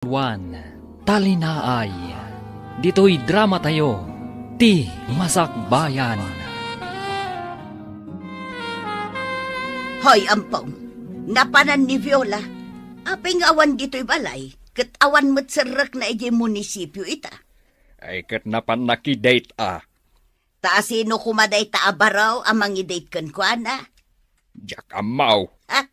Juan, talinaay, dito'y drama tayo, ti Masakbayan. Hoy, ampong, napanan ni Viola, apay nga awan dito'y balay, kat awan matsarak na iji munisipyo ita. Ay kat napan nakidate Ta sino kumaday ta abaraw amang i-date kan ko, ana? Jak amaw. Ha?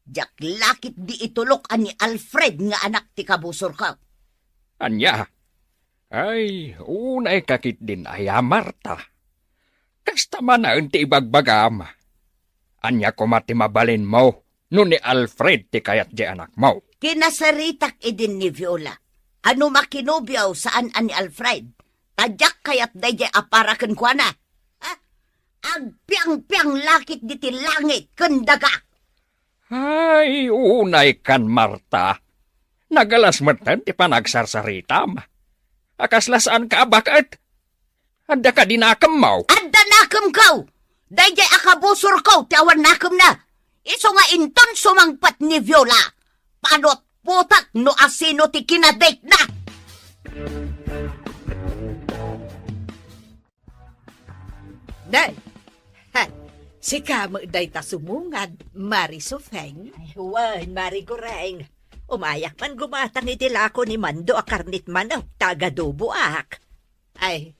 Jak lakit di itulok ani Alfred nga anak ti kabusor ka. Anya? Ay, unay kakit din ay Marta. Kasta man na ti ibagbagam. Anya ko mati mabalin mo, no ni Alfred ti kayat di anak mo. Kinasaritak idin ni Viola. Ano makinubyaw saan ani Alfred? Tadyak kayat dahi aparakan ko na. Ha? Agpiang-piang lakit di ti langit kendaga. Ay, unay kan Marta. Nagalas matan ti panagsarsaritam. Akaslasaan ka bakit? Adda ka dinakam mo. Adda nakam kaw! Dahi akabusor kaw, ti awan nakam na. Iso nga inton sumangpat ni Viola. Panot putak no asino ti kinadate na. Day, si kamo day ta sumungad, Mari Sofeng. Ay, huwan, Mari Goreng. Umayak man gumatang itilako ni Mando akarnit man o tagadubo ak. Ay,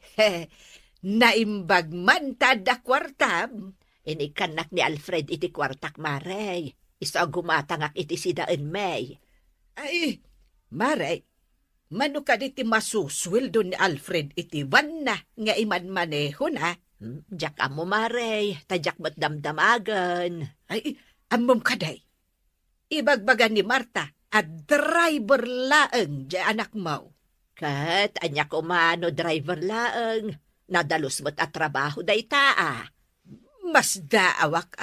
naimbag man tada kwartam. Inikanak ni Alfred iti kwartak, Mare. Isa gumatang ak iti sidaan may. Ay, Mare, mano ka iti masusweldo ni Alfred iti van na nga iman maneho na. Diyak amo, Mare. Tadyak mo't damdamagan. Ay, amom kaday. Ibagbagan ni Marta at driver laeng di anak mo. Kat, anya ko mano driver laeng. Nadalos mo't at trabaho day taa. Mas daawak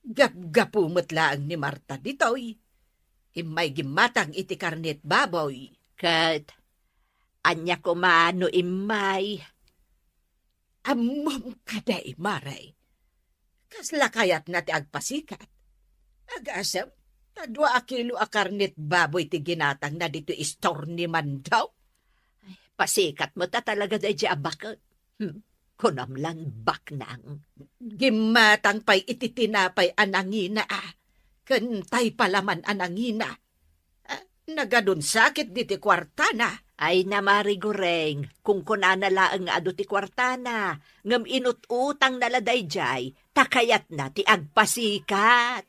Gap-gapu mo't laeng ni Marta ditoy. Imay gimatang iti karnet baboy. Kat, anya ko mano imay. Amom kaday, Maray. Kasla kayat na ti agpasikat. Agasam, tadwa kilo akarnit baboy ti ginatang na dito istor ni Mandaw. Ay, pasikat mo ta talaga day di abakot. Kunamlan bak nang. Gimatang pa'y ititinapay anangina Kentay palaman anangina. Nagadun sakit diti kwartana. Ay na, Mari Goreng, kung kunanalaang nga ado ti kwartana, ngam inut-utang naladay jay, takayat na ti agpasikat.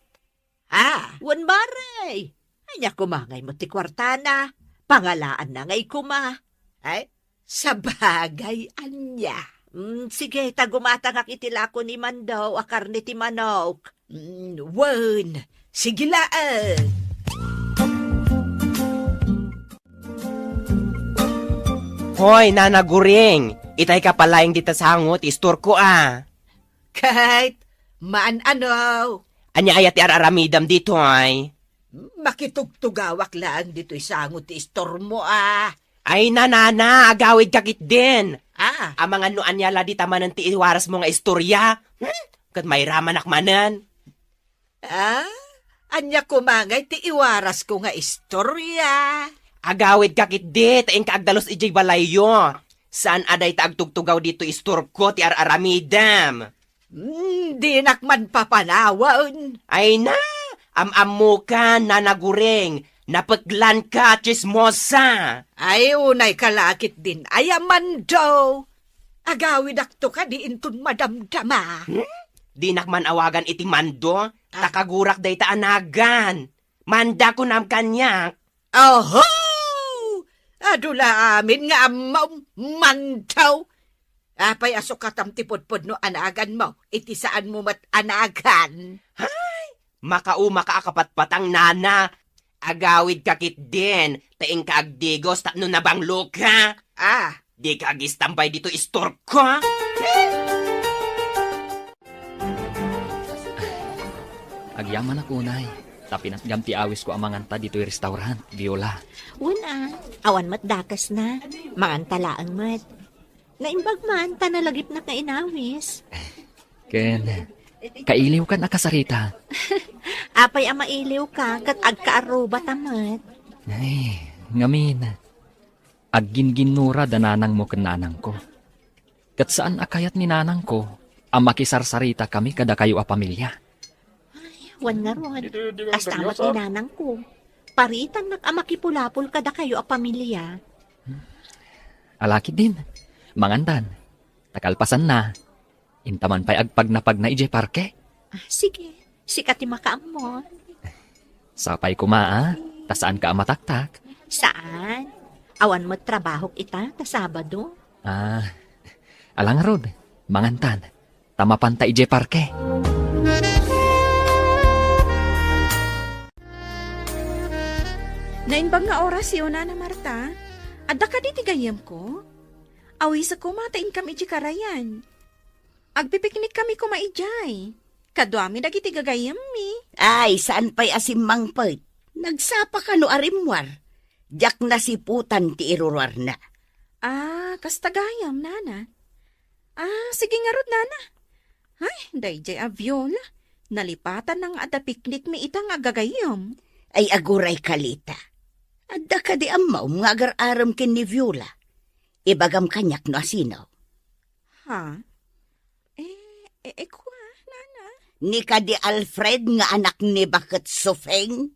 Wan, Mare, anya kumangay mo ti kwartana, pangalaan na ngay kuma. Ay, sabagay anya. Sige, tagumatang akitilako ni Mandaw, akarni ti manok. Wan, sigilaan. Hoy, Nana Guring, itay ka palayang dita sa hangot, istor ko Kahit, maan ano? Anya ayat ti araramidam dito ay. Makitugtugawak lang dito isangot ti istor mo Ay, nanana, agawid kakit din. Ah. Amang ano anyala di tamanan ti iwaras mo nga istorya. Kat may raman akmanan. Anya kumangay ti iwaras ko nga istorya. Agawid kakit di, taing kaagdalos ijay balayo. Saan aday taagtugtugaw dito istor ko ti araramidam? Di nakman papanawan. Ay na, am-amu ka, Nana Guring. Napaglan ka, chismosa. Ay, unay kalakit din. Ay, Amando. Agawid akto ka di intun madamdama. Di nakman awagan iti Mando. Takagurak day ta anagan. Manda ko nam kanyak. Oho! Adula amin nga amaw Mandaw. Apay asok katam tipod-pod no anagan mo. Iti saan mo mat anagan. Hay! Makauma ka akapatpatang nana. Agawid kakit din. Taing kaagdigos tapno na bang luka. Di kagistampay dito istor ko. Agyaman ako, Nay. Tapinat gam ti awis ko amanganta dito'y restaurant, Viola. Una, awan mat dakas na. Mangantalaan mat. Naimbag man, tanalagip na ka inawis. Ken, kailiw ka nakasarita. Apay ang mailiw ka, kat agkaaruba tamat. Ay, ngamin. Agin-ginura dananang mo ken nanang ko. Kat saan akayat ni nanang ko, ang makisarsarita kami kada kayo a pamilya. Wan nga ron. Kastamat ni nanang ko. Paritan nag-amakipulapol kada kayo a pamilya. Alaki din. Mangandan. Takalpasan na. Intaman pa'y agpag na ije parke. Sige, sikat ti makaam mo. Sapay kumaa, ta saan ka mataktak? Saan? Awan mo trabahok ita ta Sabado? Alang rod, mangantan. Tamapan ta ije parke. Nainbang nga oras yun na Marta. Adda ka di tigayam ko. Awi sa kumatain kami iti karayan. Agpipiknik kami kumaijay. Kadwami dagiti gagayam mi. Ay, saan pa'y asimang pait? Nagsapa ka no arimwar. Diyak nasiputan ti irurwar na. Kastagayam, nana. Sige nga rod, nana. Ay, dayjay a Viola. Nalipatan ng ada piknik mi itang agagayam. Ay aguray kalita. Adda ka di amaw nga agar-aram kin ni Viola. Ibagam kanyak no asinaw. Ha? Kwa, nana. Ni ka di Alfred nga anak ni Bakit Sofeng?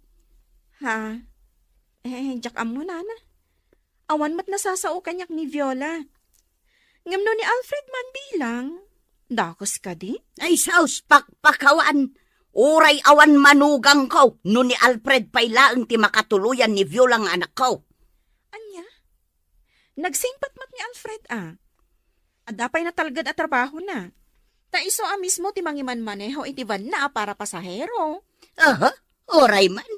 Ha? Diyak amo, nana. Awan mat nasasao kanyak ni Viola. Ngam no ni Alfred man bilang. Dakos ka di? Ay saus pakpakawan. Uray awan manugang ko. No ni Alfred pa'y laang ti makatuluyan ni Viola nga anak ko. Anya? Nagsingpat mat ni Alfred Adapay na talgad at trabaho na. Ta iso mismo ti mangiman maneho iti van na para pasahero. Uray man.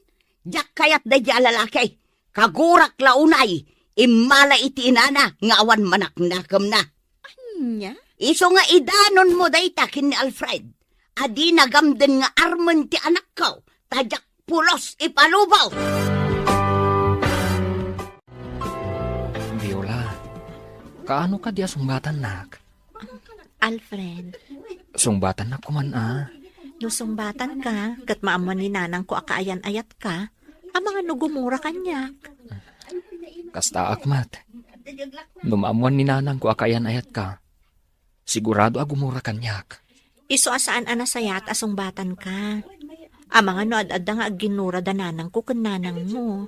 Diyak kayat da di alalaki. Kagurak launay. Imala iti inana nga awan manaknakam na. Anya? Iso nga idanon mo day takin ni Alfred. Adi nagamden nga arman ti anak ko. Tadyak pulos ipalubaw. Viola, kaano ka diya sungbatan nak? Alfred, Sungbatan na kuman no sumbatan ka, kat maaman ni nanang ko akaayan-ayat ka, ang mga nugumura kanyak. Kasta akmat. Numamuan ni nanang ko akayan ayat ka. Sigurado agumura kanyak. Iso asaan anasayat asungbatan ka. Ang mga no ad-adda nga ginura dananang ko ken nanang mo.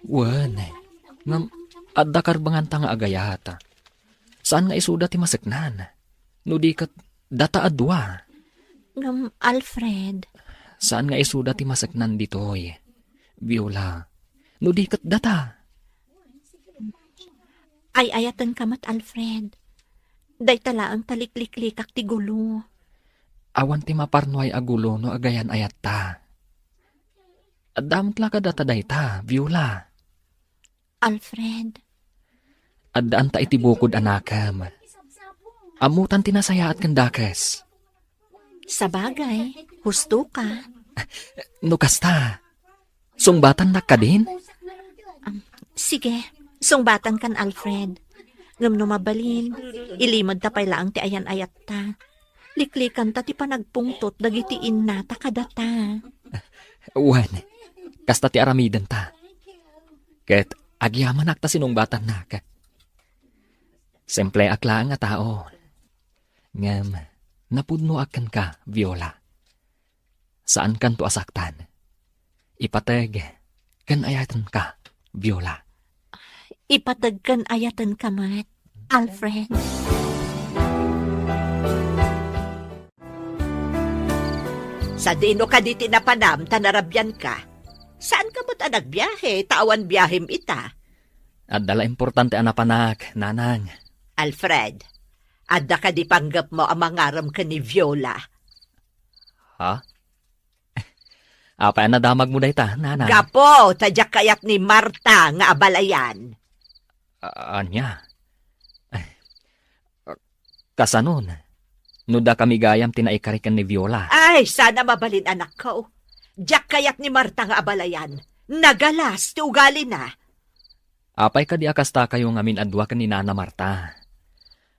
Wan, ngam adda karbangan ta nga agayata. Saan nga isuda ti masaknan? No di kat data adwa. Ngam Alfred, Saan nga isuda ti masaknan ditoy? Viola, no di kat data. ay ayatan kamat Alfred. Day tala ang talikliklikak ti gulo. Awan ti maparnoy agulo no agayan ayat ta. Adamot la ka data day ta, Viola. Alfred, Addaan ta iti bukod anakam. Amutan tinasayaat kandakas. sa bagay, husto ka. No kasta, sungbatan na ka din? Sige, sungbatan kan Alfred. Ngam no mabalin, ilimod ta pay laang ti ayan ayat ta. Liklikan ta ti panagpungtot dagiti inna ta kadata. Wan, kasta ti aramidan ta. Ket agyaman akta sinungbatan na ka. Simple akla nga tao. Ngam, napudno akan ka, Viola. Saan kan to asaktan? Ipateg, kan ayatan ka, Viola. Ipatagkan ayatan kamat, Alfred. Sa dino ka diti na panam, tanarabyan ka. Saan ka mo't nagbiyahe? Tawan biyahim ita. Adala importante anapanak, nanang. Alfred, adda ka di panggap mo ang mangaram ka ni Viola. Ha? Apa na damag mo day ta, nanang? Gapo, tadyak kayat ni Marta nga abalayan. Anya? Kasanon, nuda kami gayam tinaikarikan ni Viola. Ay, sana mabalin anak ko. Diyak kayat ni Marta nga abalayan. Nagalas, ti ugali na. Apay ka di akasta kayo ngamin adwa ka ni Nana Marta.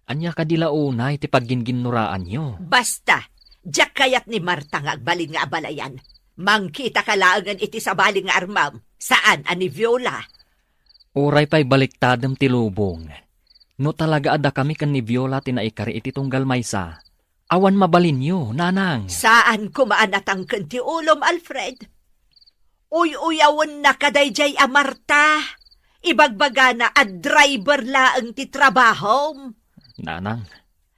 Anya ka di launay ti pagginginuraan nyo. Basta, diyak kayat ni Marta nga agbalin nga abalayan. Mangkita ka laangan iti sabaling nga armam. Saan ani Viola? Uray pa'y baliktadem ti lubong. No talaga ada kami kan ni Viola tinaikari iti tunggal maysa. Awan mabalinyo, nanang. Saan kumaanatang ti ulom, Alfred? Uy-uyawan na kadayjay a Marta. Ibagbaga na a driver laang ti trabahom. Nanang.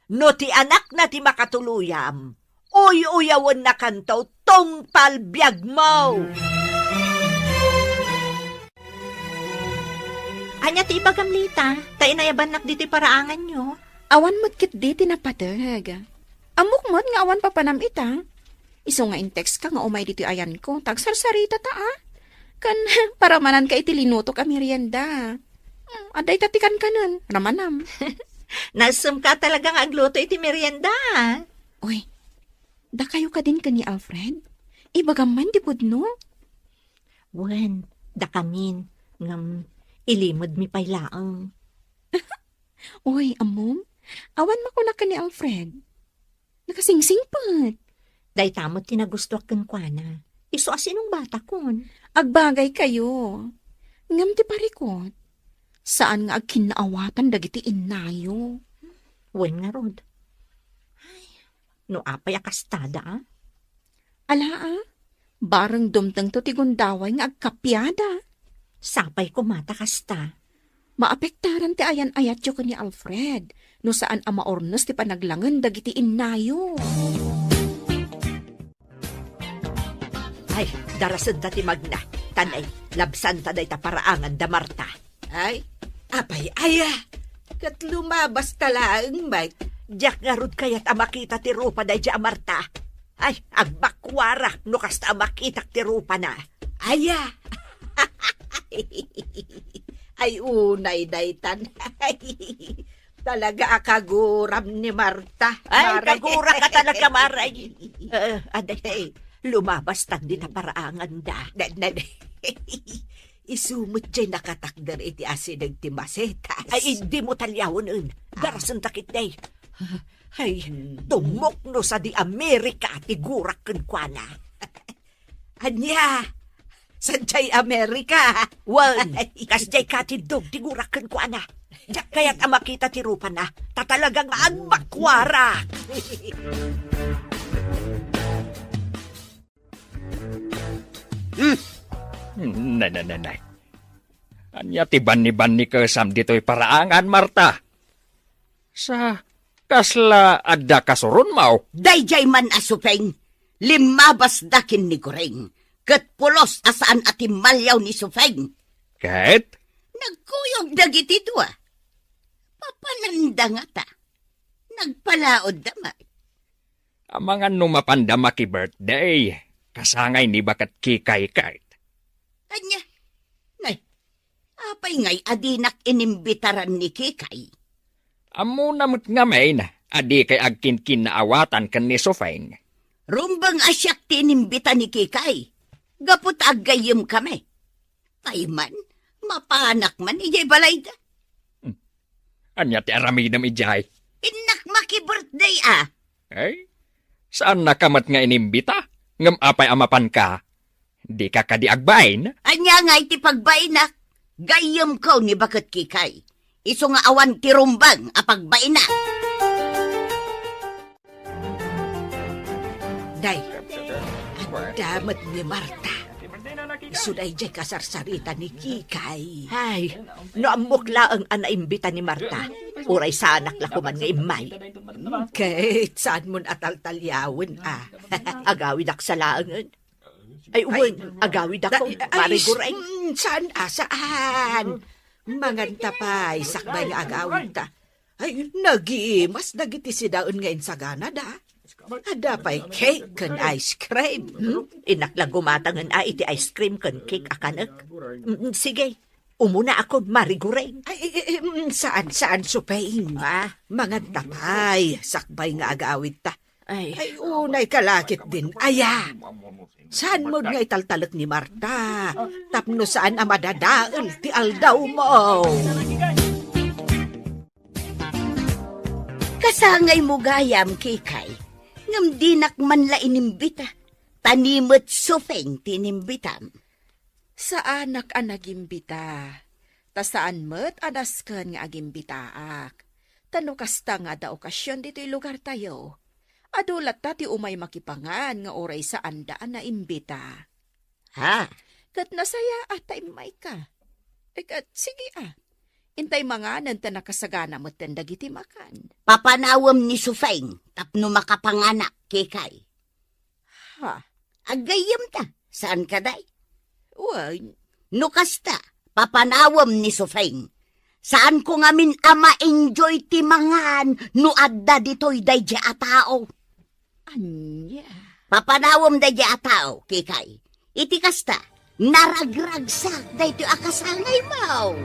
No ti anak na ti makatuluyam. Uy-uyawan na kantaw tong palbiag mo. Anya ti ibagamlita, tayo nayabanak diti paraangan nyo. Awan mo't kit di tinapadag. Amok mo't nga awan papanam ita. Iso nga in text ka nga umay diti ayan ko, tagsarsarita ta Kan, para manan ka iti linuto ka merienda. Aday tatikan ka nun, ramanam. Nasum ka talagang agluto iti merienda. Uy, da kayo ka din ka ni Alfred? Ibagaman di pudno? Wen, da kamin, ngam ilimod mi paylaang. Uy, amom, awan makunak ka ni Alfred. Nakasingsing pat. Day tamot tinagusto kang kwana. Iso asinong bata kon. Agbagay kayo. Ngam ti parikot. Saan nga agkinaawatan dagiti inayo? Wen nga rod. Ay, no apay akastada Ala bareng dumtang to ti gundaway nga agkapyada. Sapay ko mata kasta. Maapektaran ti ayan ayat yo ni Alfred. No saan ama ornos ti panaglangan dagiti inayo. Ay, darasan ta ti magna. Tanay, labsan ta day ta paraangan da Marta. Ay, apay aya. Kat lumabas talaang may. Diyak nga rod kayat amakita ti rupa day di Marta. Ay, agbakwara no kasta amakita ti rupa na. Aya. Ay, unay daytan. Talaga akaguram ni Marta. Ay, Maray. kagura ka talaga, Maray. Aday, lumabas tag din na paraangan da. Isumot dyan nakatakdar iti asinag ti masetas. Ay, hindi mo talyawon un. Darasan takit day. Ay, tumok no sa di Amerika ti gurak kun kwana. Anya, sanjay Amerika. Wan, kasjay ka ti dog ti gurak kun kwana. Diyak kaya't amakita ti rupa na, tatalagang agbakwara. Nanay. Anya ti ban ni kesam dito'y paraangan, Marta. Sa kasla adda kasurun mau. Dayjay man asupeng, limabas dakin ni Goreng, kat pulos asaan ati malyaw ni Sufeng. Kahit? Nagkuyog dagiti dua. Papananda nga ta. Nagpalaod dama. Amangan numapandama ki birthday, kasangay ni bakat kikay kahit. Anya, nay, apay ngay adinak inimbitaran ni Kikay. Amo namut nga may na, adi kay agkin naawatan kan ni Sufeng. Rumbang asyak tinimbita ni Kikay. Gapot agayim kami. Payman, mapanak man ijay balayda. Anya ti aramidam ijay. Inak maki-birthday Ay, saan nakamat nga inimbita? Ngam apay amapan ka. Di ka kadiagbain? Anya nga iti pagbainak. Gayim ko ni bakat Kikay. Iso nga awan ti rumbang apagbaina. Day, ang damat ni Marta. Suday dyan kasarsarita ni Kikay. Ay, naamukla ang anaimbita ni Marta. Uray sa anak lakuman nga imay. Kahit saan mo atal-talyawin Agawid ak sa laangan. Ay, uwan, agawid ako. Mariguray. Saan asaan? Manganta pa, sakbay nga agawin ta. Ay, nagiimas, nagiti si daon ngayon sa Canada. Ada pa'y cake kan ice cream. Inaklang gumatangan iti ice cream kan cake akanak. Sige, umuna ako, mariguray. Ay, saan supain? Manganta pa'y, sakbay nga agawin ta. Ay, unay kalakit din. Aya, saan mo nga italtalak ni Marta? Tapno saan ang madadaal ti aldaw mo? Kasangay mo gayam, Kikay. Ngam dinak man la inimbita. Tanimot Sufeng tinimbitam. Sa anak ang nagimbita. Ta saan met adasken nga agimbitaak. Tano kasta nga da okasyon dito'y lugar tayo. Adulat ta ti umay makipangan nga oray sa andaan na imbita. Ha? Kat nasaya atay may ka. Kat sige Intay mga nanta nakasagana mo tanda giti makan. Papanawam ni Sufeng tapno makapanganak kikay. Ha? Agayam ta. Saan ka day? Uy, Nukasta, papanawam ni Sufeng. Saan ko ngamin ama enjoy ti mangan no adda dito'y dayja a tao. anya. Papanawam dayja a tao, kikay. Iti kasta, naragragsak dayto akasangay mo.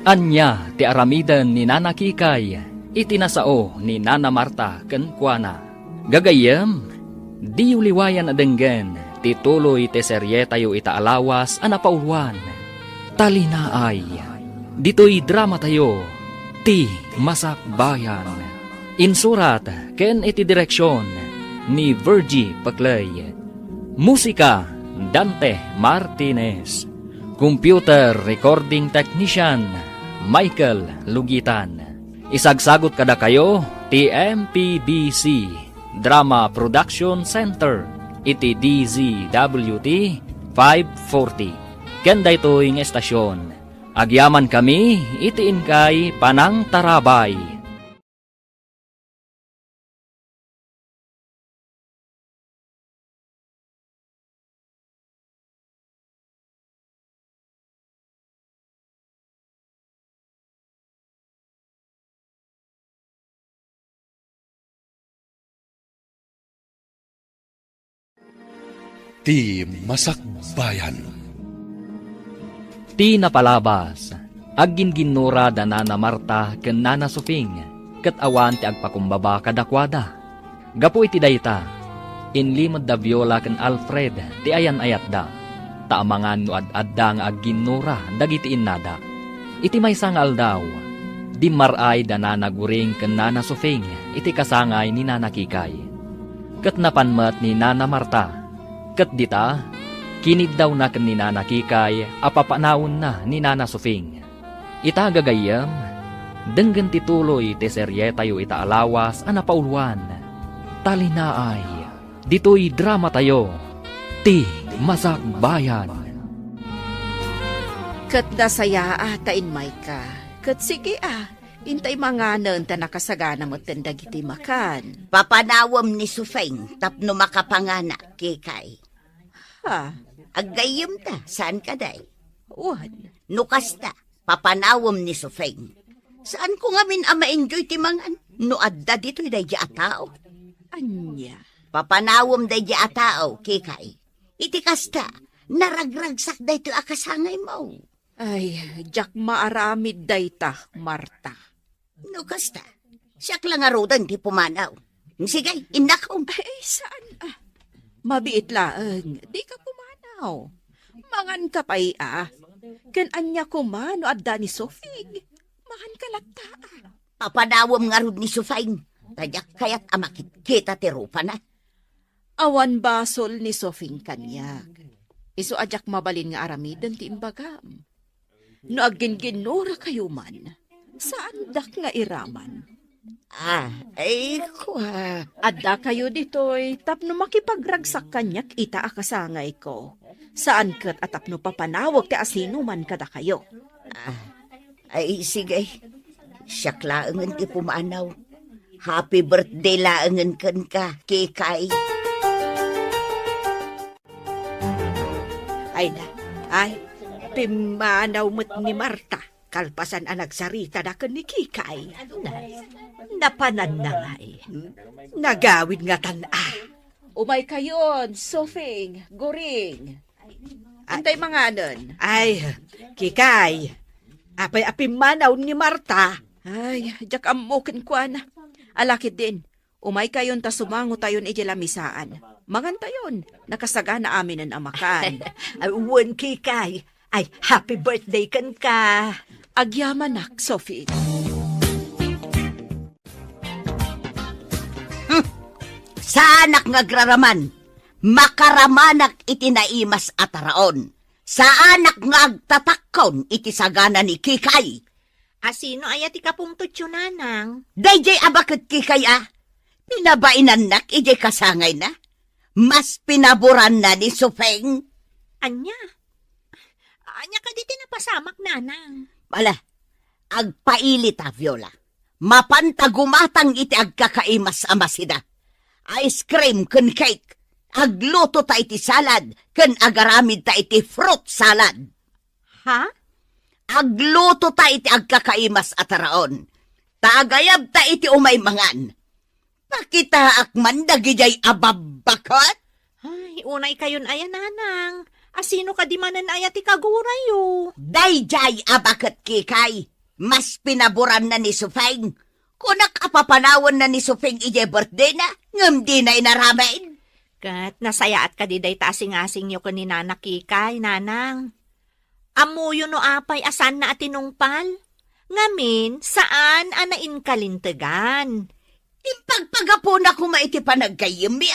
Anya ti aramidan ni Nana Kikay, itinasao ni Nana Marta ken kuana. Gagayem, di uliwayan adenggen, tituloy te serye tayo itaalawas anapauluan. Talinaay, dito'y drama tayo, ti Masak Bayan. Insurat ken iti direksyon ni Virgie Paclay. Musika, Dante Martinez. Computer Recording Technician, Michael Lugitan. Isagsagot kada kayo, TMPBC, Drama Production Center, iti DZWT 540. Kenda ito'y estasyon. Agyaman kami, itiin kay Panang Tarabay. Ti Masak Bayan. Ti napalabas, agin ginura da Nana Marta ken Nana Sufeng, ket awan ti agpakumbaba kadakwada. Gapu iti dayta, inlimod da Viola ken Alfred ti ayan-ayat da, taamangan no ad-adda nga agginura dagiti innada. Iti maysa nga aldaw, di maray da Nana Guring ken Nana Sufeng iti kasangay ni Nana Kikay. Ket napanmet ni Nana Marta, ket dita, kinid daw na ken ni Nana Kikay, apapanawon na ni Nana Sufeng. Ita gagayam, denggen tituloy ti serye tayo itaalawas anapauluan. Talinaay, dito'y drama tayo, ti Masak Bayan. Kat dasaya tain may ka. Kat sige intay mga nanta nakasagana mo tanda giti makan. Papanawam ni Sufeng tapno makapanganak kikay. Ha? Agayam ta, saan ka day? Uwan. Nukasta, papanawam ni Sufeng. Saan ko ngamin ma-enjoy ti mangan? No adda dito'y dayja a tao. Anya. Papanawam dayja a tao, kikay. Iti kasta, naragragsak dayto akasangay mo. Ay, jak maaramid dayta, Marta. Nukasta, siyak lang arudan ti pumanaw. Sige, inakom. Ay, saan mabiit laeng, di ka pumanaw. Mangan ka pa'y ken anya kumano adda ni Sufeng. Mangan ka lata. Papanawam nga rod ni Sufeng. Tadyak kayat amakit kita ti rupa na. Awan basol ni Sufeng kanyak. Iso ajak mabalin nga aramidan ti imbagam. No agin-ginura kayo man, saan dak nga iraman? Ay kwa. Adda kayo ditoy, tapno makipagragsak kanyak ita akasangay ko. Saan kat atapno papanawag ti asino man kada kayo? Ay sige, siyak laangan ti pumanaw. Happy birthday laangan kan ka, kikay. Ay, pimanaw mo't ni Marta. Kalpasan ang nagsarita na kan ni Kikay. Napanan na nga Nagawid nga Umay kayon, Sufeng, Guring. Antay mga nun. Ay, Kikay. Apay-apimanaw ni Marta. Ay, jak amukin ko na. Alakit din. Umay kayon ta sumango tayon ijilamisaan. Mangan tayon, nakasagana amin ang amakan. Uwan, Kikay. Ay, happy birthday kan ka. Agyamanak, Sophie. Sa anak ngagraraman, makaramanak iti naimas ataraon. Sa anak ngagtatakon iti sagana ni Kikay. Asino ayat ikapungtod yun, nanang? Dayjay abakit Kikay Pinabainan nak ijay kasangay na. Mas pinaburan na ni Sufeng. Anya ka di tinapasamak, nanang. Wala, agpailit Viola. Mapantagumatang iti agkakaimas amasida. Ice cream kun cake. Agluto ta iti salad, kun agaramid ta iti fruit salad. Ha? Agluto ta iti agkakaimas ataraon. Tagayab ta iti umay mangan. Pakita akman dagijay ababakot. Ay, unay kayon ayan, nanang. Asino ka di manan ayat ikagurayo? Dayjay abakot Kikay. Mas pinaburan na ni Sufeng. Kunak apapanawan na ni Sufeng ije birthday na, ngam di na inaramain. Kat nasayaat ka di day tasing-asing yo ni Nana Kikay, nanang. Amuyo no apay asan na atinungpal? Ngamin, saan anain kalintegan? Impagpagapo na kumaiti panagkayim mi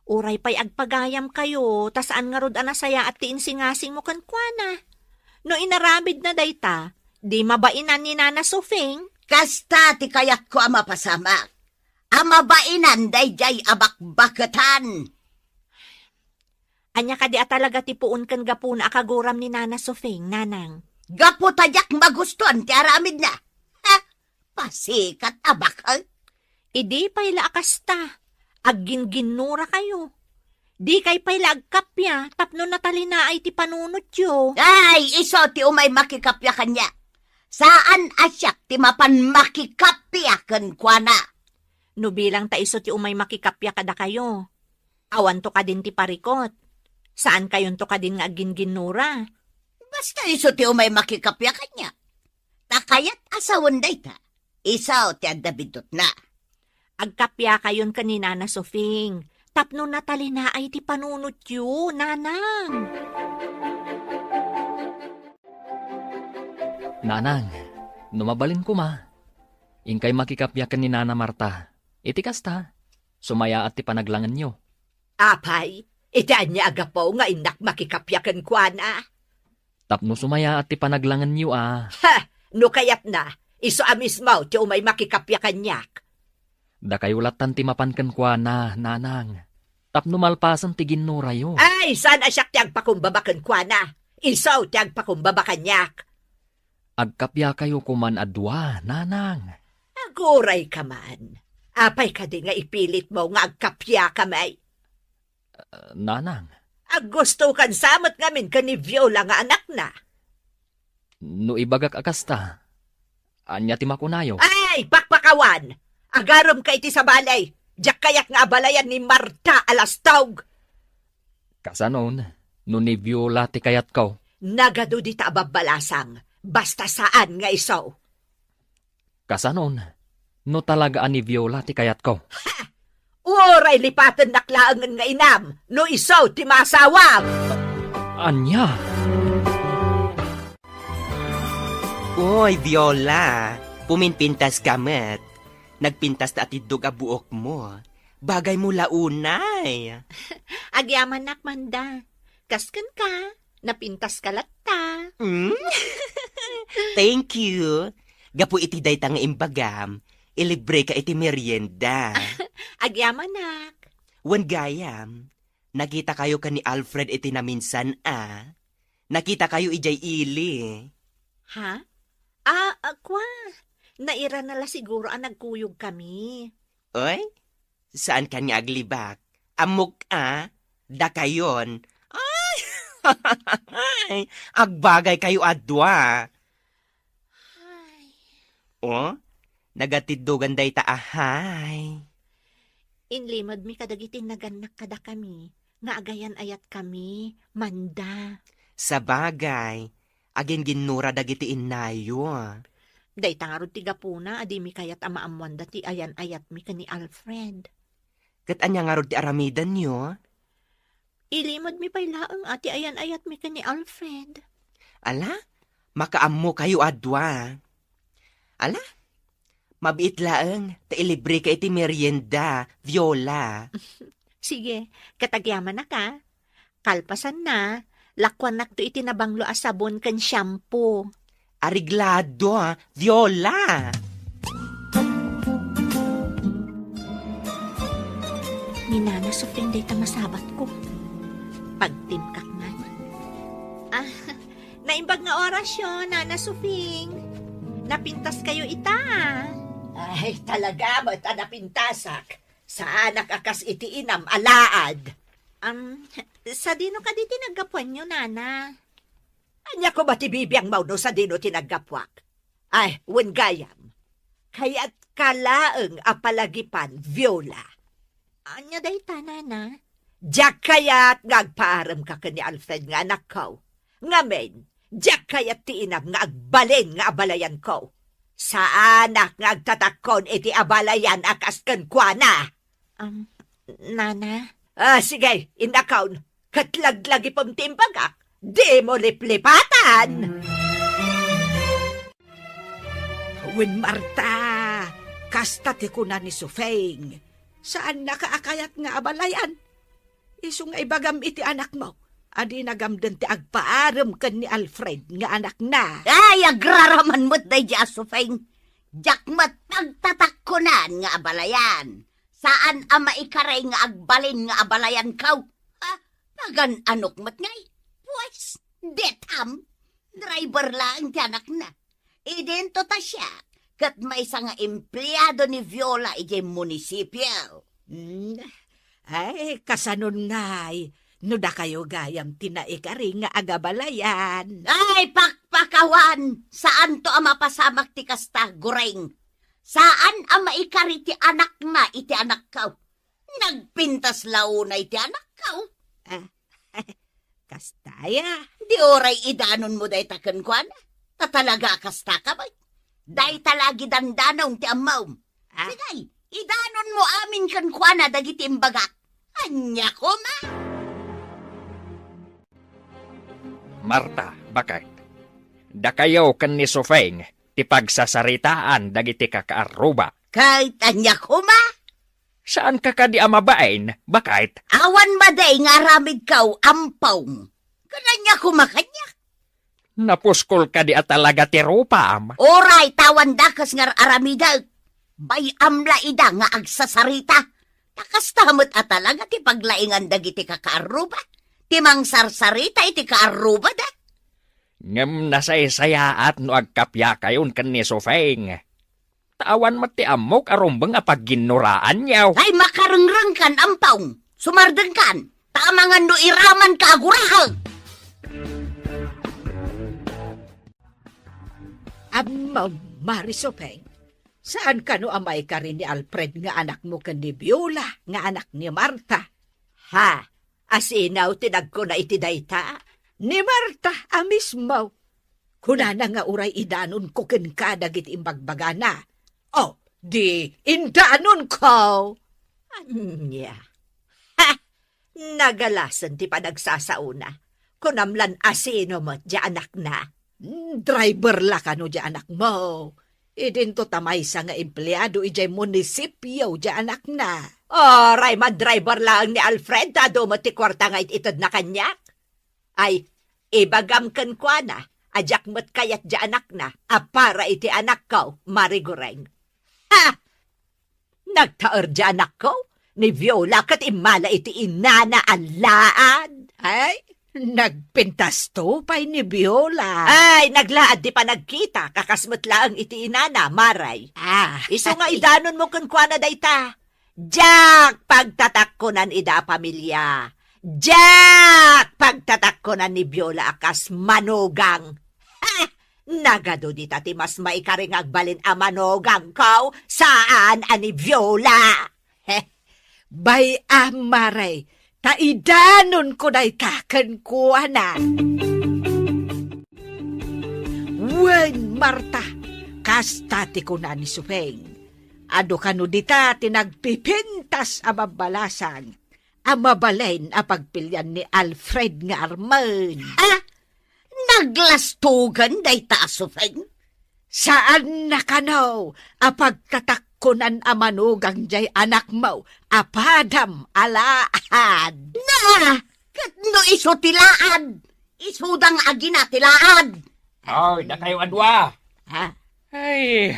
Uray pa'y agpagayam kayo, tasaan nga rod anasaya at tiinsingasing mo kankwana. No inaramid na dayta, di mabainan ni Nana Sufeng? Kasta ti kayat ko amapasamak. Amabainan dayjay abakbakatan. Anya ka di talaga tipuon kan gapuna akaguram ni Nana Sufeng, nanang. Gapo tadyak magustuhan ti aramid na. Ha? Pasikat abakal. Idi payla akasta. Agginginura kayo. Di kay payla agkapya, tapno natalina ay ti panunot yo. Ay, iso ti umay makikapya kanya. Saan asyak ti mapan makikapya kan kwa na? No bilang ta iso ti umay makikapya kada kayo. Awan to ka din ti parikot. Saan kayon to ka din nga agginginura? Basta iso ti umay makikapya kanya. Takayat asawan day ta. Isaw ti adabidot na. Agkapya kayon kanina na Sufeng. Tapno natalina ay ti panunot yu, nanang. Nanang, numabalin ko ma. Ingkay makikapya ni Nana Marta. Iti kasta, sumaya at ti panaglangan nyo. Apay, itaan niya agapaw nga inak makikapyakan kwa na. Tapno sumaya at ti panaglangan nyo Ha, no kayat na, iso amismaw ti umay makikapyakan niyak. Da kayulatan ti mapankan kwa na, nanang. Tapno malpasan ti ginurayo. Ay, saan asyak ti agpakumbabakan kwa na? Isaw ti agpakumbabakan niyak. Agkapya kayo kuman adwa, nanang. Aguray ka man. Apay ka di nga ipilit mo nga agkapya kamay. Nanang. Gusto kan samot ngamin ka ni Viola nga anak na. No ibagak akasta. Anya ti makunayo. Ay, pakpakawan! Agarom ka iti sa balay. Diyak kayak nga abalayan ni Marta alastawg. Kasanon, no ni Viola ti kayat ko. Nagado di ta ababalasang. Basta saan nga isaw. Kasanon, no talaga ni Viola ti kayat ko. Ha! Uray lipatan naklaangan nga inam. No isaw ti masawang. Anya? Uy, Viola, puminpintas ka met. Nagpintas na atidog a buok mo. Bagay mo launay. Agyaman nakmanda. Kaskan ka, napintas ka latta. Thank you. Gapu iti dayta nga imbagam. Ilibre ka iti merienda. Agyaman nak. Wan gayam. Nakita kayo ka ni Alfred iti naminsan Nakita kayo ijay ili. Ha? Akwa. Naira nala siguro ang nagkuyog kami. Oy? Saan ka nga aglibak? Amok Da kayon. Ay! Agbagay kayo adwa. Ay. Oh? Nagatiddugan day ta ahay. Inlimod mi kadagitin naganak kada kami. Nga agayan ayat kami. Manda. Sa bagay. Agin ginura dagiti inayo. Day tangarod ti gapuna, adi mi kayat amaamuan dati ayan ayat mi ka ni Alfred. Kat anya nga rod ti aramidan nyo? Ilimod mi paylaang ati ayan ayat mi ka ni Alfred. Ala, makaammo kayo adwa. Ala, Mabit laeng, tailibre ka iti merienda, Viola. Sige, katagyaman na ka. Kalpasan na, lakwan nak to iti nabanglo a sabon ken shampoo. Ariglado, Viola. Ni Nana Sofing day masabat ko. Pagtimkak man. Naimbag nga orasyon, Nana Sofing. Napintas kayo ita. Ay, talaga ba't napintasak? Saan nakakas iti inam alaad? Sa dino ka di tinagapuan nyo, Nana? Anya ko ba ti bibiyang mauno sa dino tinagapwak? Ay, wen gayam. Kaya't kalaeng apalagipan, Viola. Anya day ta, Nana? Diyak kaya't ngagpaaram ka ni Alfred nga anak ko. Ngamen, diyak kaya't ti inam nga agbalin nga abalayan ko. Saan nga agtatakon iti abalayan akas kenkwana? Nana? Sige, inakaon. Katlaglag ipong timbagak. Di mo liplipatan! Win Marta, kasta ti kuna ni Sufeng. Saan nakaakayat nga abalayan? Iso nga ibagam iti anak mo. Adi nagamdan ti agpaaram kan ni Alfred nga anak na. Ay, agraraman mo't day di Sufeng. Jakmat pagtatakkunan nga abalayan. Saan ama ikaray nga agbalin nga abalayan kaw? Pagan anok mat ngay. Pues, detam. Driver lang ti anak na. Idento ta siya. Kat may isa nga empleyado ni Viola iti munisipyo. Ay, kasanon ngay. No da kayo gayam tinaikari nga agabalayan. Ay, pakpakawan! Saan to ang mapasamak ti kasta, goreng? Saan ang maikari ti anak na iti anak kaw? Nagpintas launa iti anak kaw. Kastaya? Di oray idanon mo day taken ko na. Tatalaga kasta ka ba? Day talagi dandanaw ti amaw. Sigay, idanon mo amin kan ko na dagiti imbagak. Anya ko ma? Marta, bakit? Da kayo kan ni Sofeng, ti pagsasaritaan dagiti kakaaruba. Kahit anya ko ma? Saan ka di amabain? Bakit? Awan maday nga ramid kaw ampaw. Kananya ko makanya. Napuskol ka di at talaga ti rupa am. Oray, tawan dakas nga aramida. Bay amla ida nga agsasarita. Takastamot at talaga ti paglaingan dagiti kakaaruba. Timang sarsarita iti kaaruba da. Ngem nasaysayaat no agkapya kayon kan ni Sofeng. Tawan mati amok arumbeng apag ginuraan niyaw. Ay makarengreng kan ampaw. Sumardeng kan. Tamangan no iraman ka agurahal. Marisopeng, saan ka no amay ka rin ni Alfred nga anak mo kan ni Viola nga anak ni Marta? Ha? Asinaw tinag ko na iti dayta? Ni Marta, mismo. Kunana nga uray idanon ko ken ka dagit imbagbagana. Oh, di indanon ko. Anya. Ha! Nagalasan ti panagsasauna. Kunamlan asino mo di anak na. Driver la ka no di anak mo. Idinto tamay sa nga empleyado ijay munisipyo di anak na. Oray, driver lang ni Alfred, tado mo ti kwarta nga itod na kanyak. Ay, ibagam kan kwa na, ajak mo't kayat di anak na, para iti anak ko, marigureng. Ha! Nagtaor di anak ko, ni Viola kat imala iti inana alaan. Ay, nagpintas to pa'y ni Viola. Ay, naglaad di pa nagkita, kakasmot lang iti inana, maray. Iso nga idanon mo kan kwa na dayta. Jack, pagtatakkunan ida pamilya. Jack, pagtatakkunan ni Viola akas manugang. Ha! Nagado di tati mas maikaring agbalin a manugang ko. Saan ani Viola? Bay amaray, taidanon ko day taken ko ana. Wen Marta, kastati ko na ni Sufeng. Ado kano dita tinagpipintas ababalasan. Amabalain a pagpilyan ni Alfred nga Arman. Naglastugan day ta, Sufeng? Saan na kanaw, apagkatakkunan amanugang jay anak mo, apadam alaad. Na! Kat no iso tilaan! Isudang agina tilaan! Ay, na kayo adwa. Ha? Ay,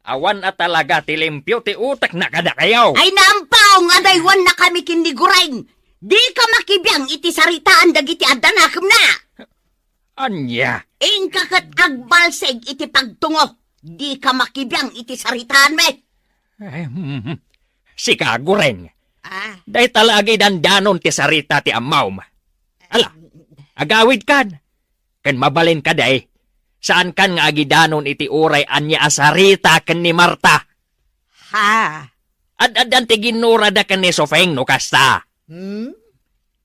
awan at talaga tilimpyo ti utak na kada kayo. Ay naampaw nga daywan na kami kinigurain! Di ka makibiyang iti saritaan dagiti adanakam na! Anya, Ingka kat agbalseg iti pagtungo! Di ka makibiyang iti saritaan me! ay, si kagureng. Ah, Day talagay dandanon ti sarita ti amaw ma. Ala, agawid kan. Kan mabalin ka day. Saan kan nga agidanon iti uray anya asarita ken ni Marta. Ha? Ad-adan ti ginura da ken ni Sofeng no kasta.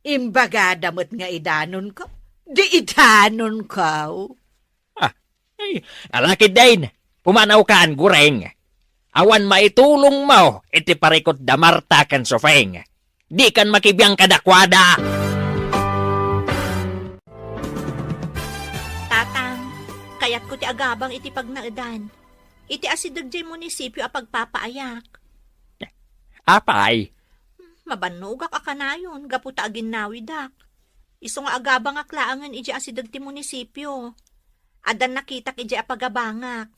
Imbaga damot nga idanon ko. Di idanon ko. Ay, alakid dain. Pumanaw kaan gureng. Awan maitulong mo iti parikot da Marta ken Sofeng. Di kan makibiyang kadakwada. Tatang, kayat ko ti agabang iti pagnaadan. Iti asidag jay munisipyo a pagpapaayak. Apay, Mabanugak akanayon, gaputa aginawidak. Iso nga agabang aklaangan iti asidag ti munisipyo. Adan nakitak iti apagabangak.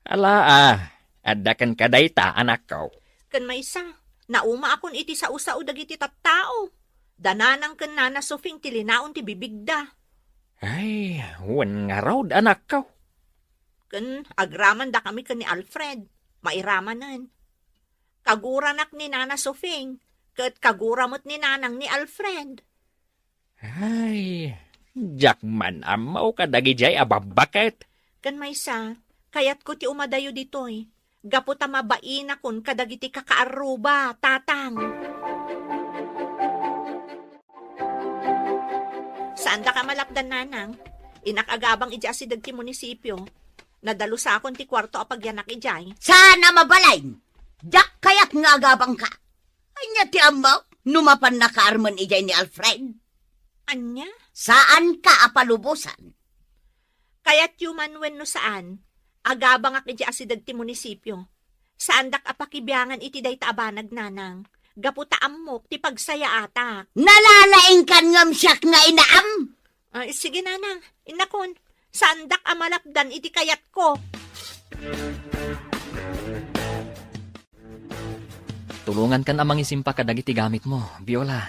ala adda ken kadayta anak ko. Ken maysa, nauma akon iti sao-sao dagiti tattao. Dananang ken nana Sofing ti linaon ti bibigda. Ay, wan nga raw anak ko. Ken agraman da kami ken ni Alfred. Mairamanan. Kaguranak ni nana Sofing. Ket kaguramot ni nanang ni Alfred. Ay, jakman amaw kadagi jay ababaket. Ken maysa, kayat ko ti umadayo ditoy. Gaputa mabain akon kadagiti kakaaruba, tatang. Saan da ka malapdan nanang? Inakagabang ija si dagti munisipyo. Nadalo sa akon ti kwarto apagyanak ijay. sana mabalain! Jak kayat nga agabang ka! Anya ti amaw, numapan na kaarman ijay ni Alfred. Anya? Saan ka apalubusan? Kayat yuman wen no saan? Agabang ak ija si dagti munisipyo. Saan dak apakibiyangan iti day taabanag nanang? Gaputa ammok ti pagsaya atak. Nalalaing kan ngam siyak nga inaam! Sige nanang, inakon. Saan dak amalapdan iti kayat ko? Tulungan kan amang isimpa kadagiti gamit mo, Viola.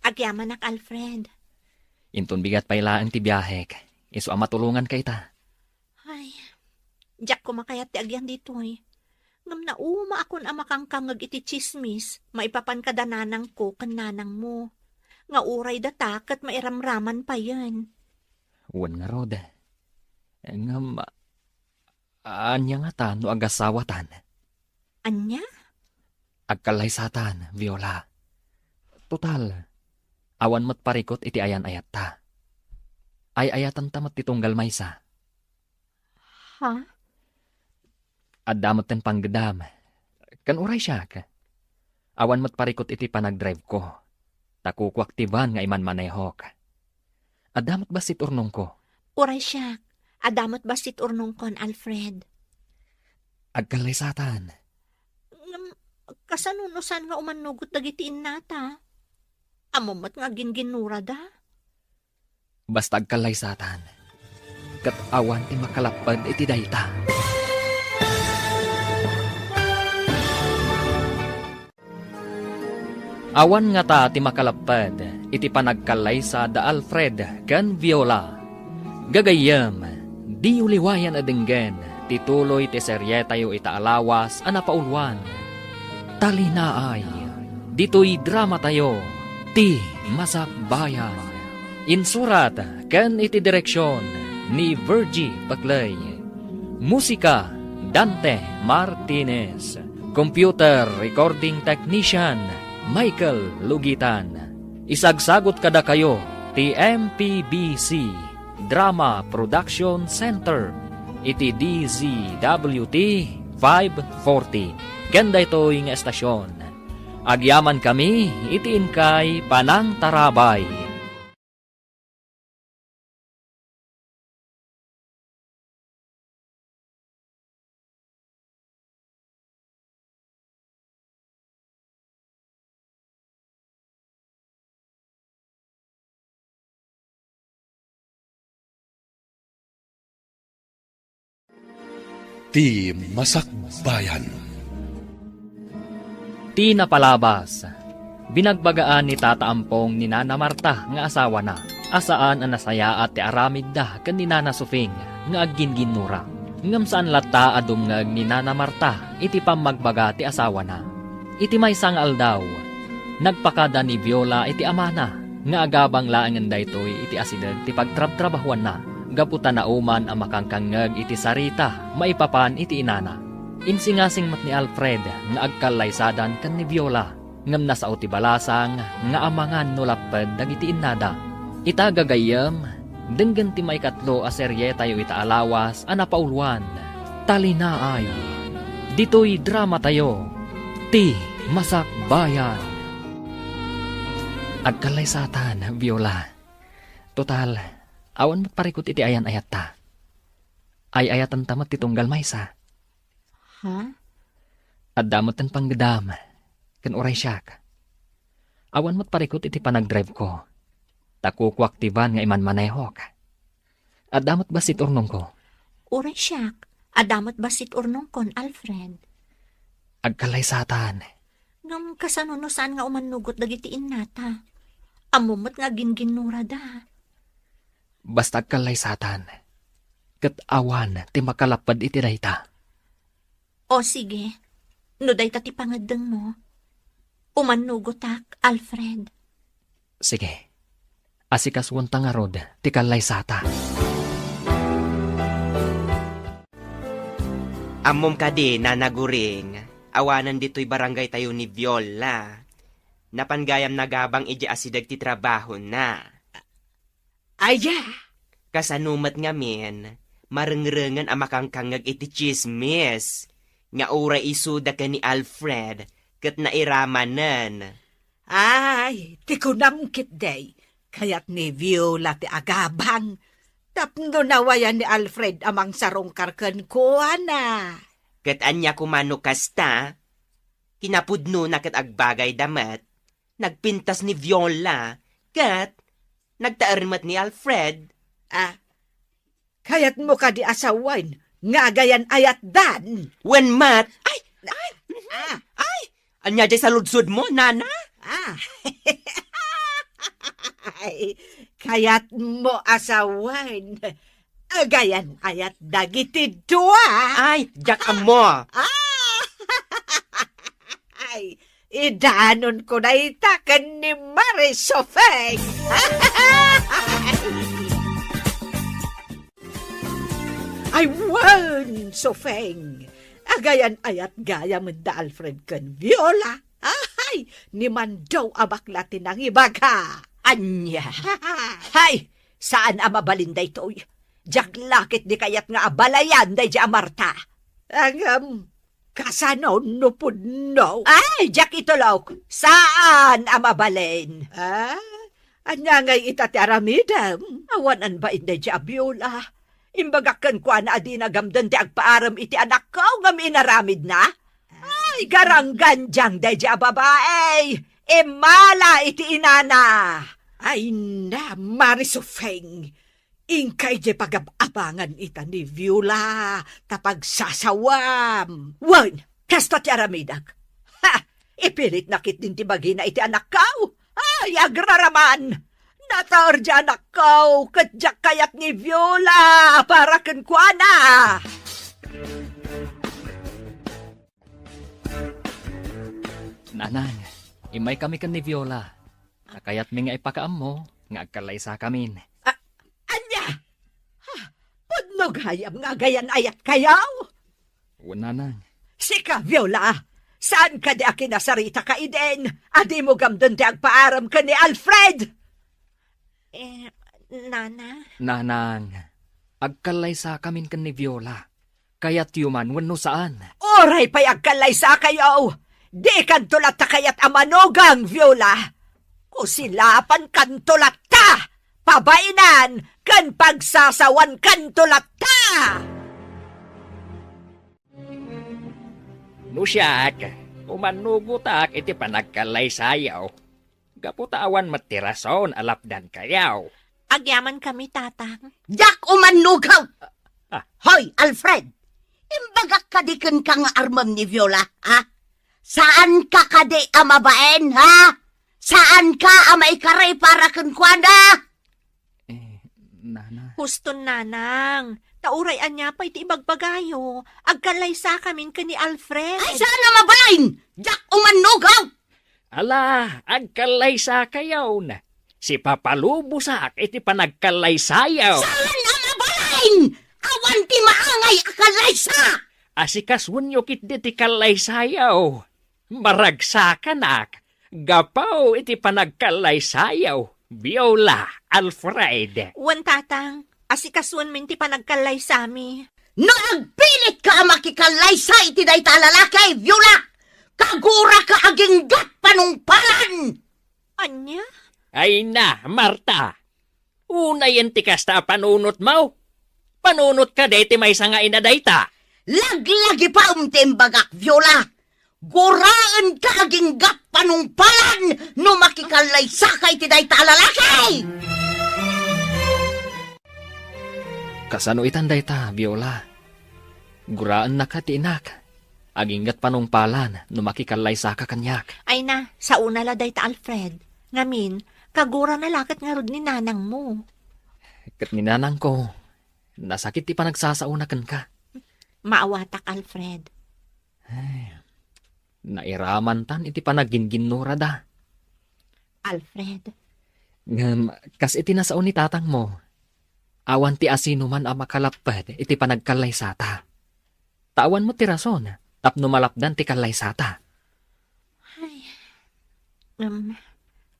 Agyaman ak Alfred. Inton bigat pailaan ti biyahek. Iso ang matulungan kay ta. Ay, jak ko makayat ti agyan ditoy. Ngam na uma akon amakangkangag iti chismis, maipapan kada nanang ko kan nanang mo. Nga uray data kat mairamraman pa yan. Wan nga rod. Ngam, anya nga ta no agasawatan. Anya? Agkalaysatan, Viola. Total, awan mo't parikot iti ayan ayat ta. Ay ayatan tamat titunggal maysa. Ha? Addamot ten panggedam. Kan uray siya ka. Awan mo't parikot iti panagdrive ko. Takukwaktiban nga iman manehok. Addamot basit urnong ko. Uray siya. Adamot basit urnong kon, Alfred. Agkalaysatan. Kasanunusan nga umanugot dagitiin nata. Amumat nga ginginura da. Basta agkalaysatan. Kat awan ti makalapad iti dayta. Awan nga ta ti makalapad iti panagkalaysa da Alfred ken Viola. Gagayam, di uliwayan adenggen tituloy ti seryetayo itaalawas a napaulwan. Talinaay, dito'y drama tayo, ti Masakbayan. Insurat ken iti direksyon ni Virgie Paclay. Musika, Dante Martinez. Computer Recording Technician, Michael Lugitan. Isagsagot kada kayo, ti MPBC Drama Production Center, iti DZWT 540. Ganda ito'y nga estasyon. Agyaman kami, itiin kay Panang Tarabay. Ti Masakbayan. Ti napalabas. Binagbagaan ni Tata Ampong ni Nana Marta nga asawa na. Asaan ang nasaya at ti aramid da kan ni Nana Sufing nga agginginura. Ngam saan lata adumngag ni Nana Marta iti pamagbaga ti asawa na. Iti may sangal daw. Nagpakada ni Viola iti amana nga agabang laangan daytoy iti asidag ti pagtrab-trabahuan na. Gaputan na uman ang makangkangag iti sarita, maipapan iti inana. Insingasing mat ni Alfred nga agkalaysadan kan ni Viola, ngam nasa uti balasang nga amangan no lapad dagiti innada. Ita gagayam, denggan ti may katlo a serye tayo ita alawas a napauluan. Talinaay, dito'y drama tayo, ti Masakbayan. Agkalaysatan, Viola. Total, awan mo't parikot iti ayan ayat ta. Ay ayatan tamat ti tunggal maysa. Ha? At damot ang panggedam. Kan oray siyak. Awan mo't parikot iti panagdrive ko. Takukwaktiban nga iman manehok. At damot basit urnong ko. Uray siyak. Adamat basit urnong kon, Alfred. Agkalaysatan. Ngam kasanunusan nga umanugot dagiti innata. Amumot nga ginginura da. Basta agkalaysatan. Kat awan ti makalapad iti dayta. O sige, no dayta ti pangadeng mo. Umanugotak, Alfred. Sige, asikaswan tangarod ti kalaysata. Amom ka din, nanaguring. Awanan dito'y barangay tayo ni Viola. Napanggayam nagabang iji asidag ti trabaho na. Aya! Kasanumat nga men, marengrengan ang makangkangag iti chismis. Nga ura isuda ka ni Alfred, kat nairamanan. Ay, ti kunamkit day. Kaya't ni Viola ti agabang. Tapno nawayan ni Alfred amang sarong karkan ko, ana. Kat anya kumano kasta, kinapudno na kat agbagay damat, nagpintas ni Viola, kat nagtaarmat ni Alfred. Kaya't mo ka di asawain, nga gayan ayat dan. When mat, anya jay sa ludsud mo, nana? Kaya't mo asawain, gayan ayat dagiti dua. Ay, jak mo. Ay, idanon ko na itakan ni Marisofeng. Ay, wan, Sofeng. Agayan ayat gaya da Alfred kan Viola. Ay, ni man daw abakla tinang ibaga. Anya. Hay, saan amabalinday to'y? Jak lakit di kayat nga abalayan day di Marta. Angam, kasano no pudno. Ay, jak itulok. Saan amabalin? Anya ngay itati aramidam. Awanan ba inday di Viola? Imbagakan ko na adi nagamdan ti agpaaram iti anak ko ngam inaramid na? Ay, garanggan diyang day di babae. Imala iti inana. Ay na, Marisofeng. Ingkay di pagabangan ita ni Viola tapag sasawam. Wan, kasta ti aramidak. Ha, ipilit nakit din ti bagina iti anak ko. Ay, agraraman. Nataor di anak ko, kadyak kayat ni Viola para kenkwana. Nanang, imay kami kan ni Viola. Nakayat mi nga ipakaam mo, nga agkalaysa kamin. Anya? Pudnog hayam nga gayan ayat kayaw? Nanang. Sika, Viola, saan ka di akinasarita ka iden? Adi mo gamdun di agpaaram ka ni Alfred? Nana? Nanang, agkalaysa kamin kan ni Viola. Kaya't yuman wano saan. Oray pa'y agkalaysa kayaw. Di kantulat ta kayat amanugang, Viola. Kusilapan kantulat ta. Pabainan kan pagsasawan kantulat ta. Nusyak, umanugutak iti panagkalaysayaw. Gaputawan matirason alapdan kayaw. Agyaman kami, tatang. Jak umanugaw! Hoy, Alfred! Imbagak kadikan ka nga armam ni Viola, ha? Saan ka kadi amabaen, ha? Saan ka amaikaray para kuana? Nana. Huston nanang, taurayan niya pa iti ibagbagayo. Agkalaysa kamin ka ni Alfred. Ay, saan na mabalain? Jak umanugaw! Ala, agkalaysa kayaw na. Si papalubusak iti panagkalaysayaw. Saan na mabalain? Awan ti maangay akalaysa! Asikas wenyo kit ti kalaysayaw. Maragsakanak. Gapaw iti panagkalaysayaw. Viola, Alfred. Wan tatang, asikasuan min ti panagkalay sami. No agpilit ka makikalaysa iti dayta lalaki, Viola! Kagura ka aging gat panungpalan! Anya? Ay na, Marta. Una yan ti kasta panunot mo. Panunot ka deti may sanga inadayta. Laglagi pa timbagak, Viola! Guraan ka aging gat panungpalan no makikalaysa ka iti dayta lalaki! Kasano itanday ta, Viola? Guraan na ka tiinak. Aginggat panungpalan no makikalaysa ka kanyak. Ay na, sa una laday ta Alfred. Ngamin, kagura na lakat nga rod ni nanang mo. Kat ninanang ko, nasakit ti panagsasauna ka. Maawatak Alfred. Nairaman tan iti panaginginura da. Alfred. Ngam, kas iti nasaon ni tatang mo. Awan ti asino man ang makalapad iti panagkalaysata. Tawan mo ti rason, tapno malapdan ti kalaysata. Ay,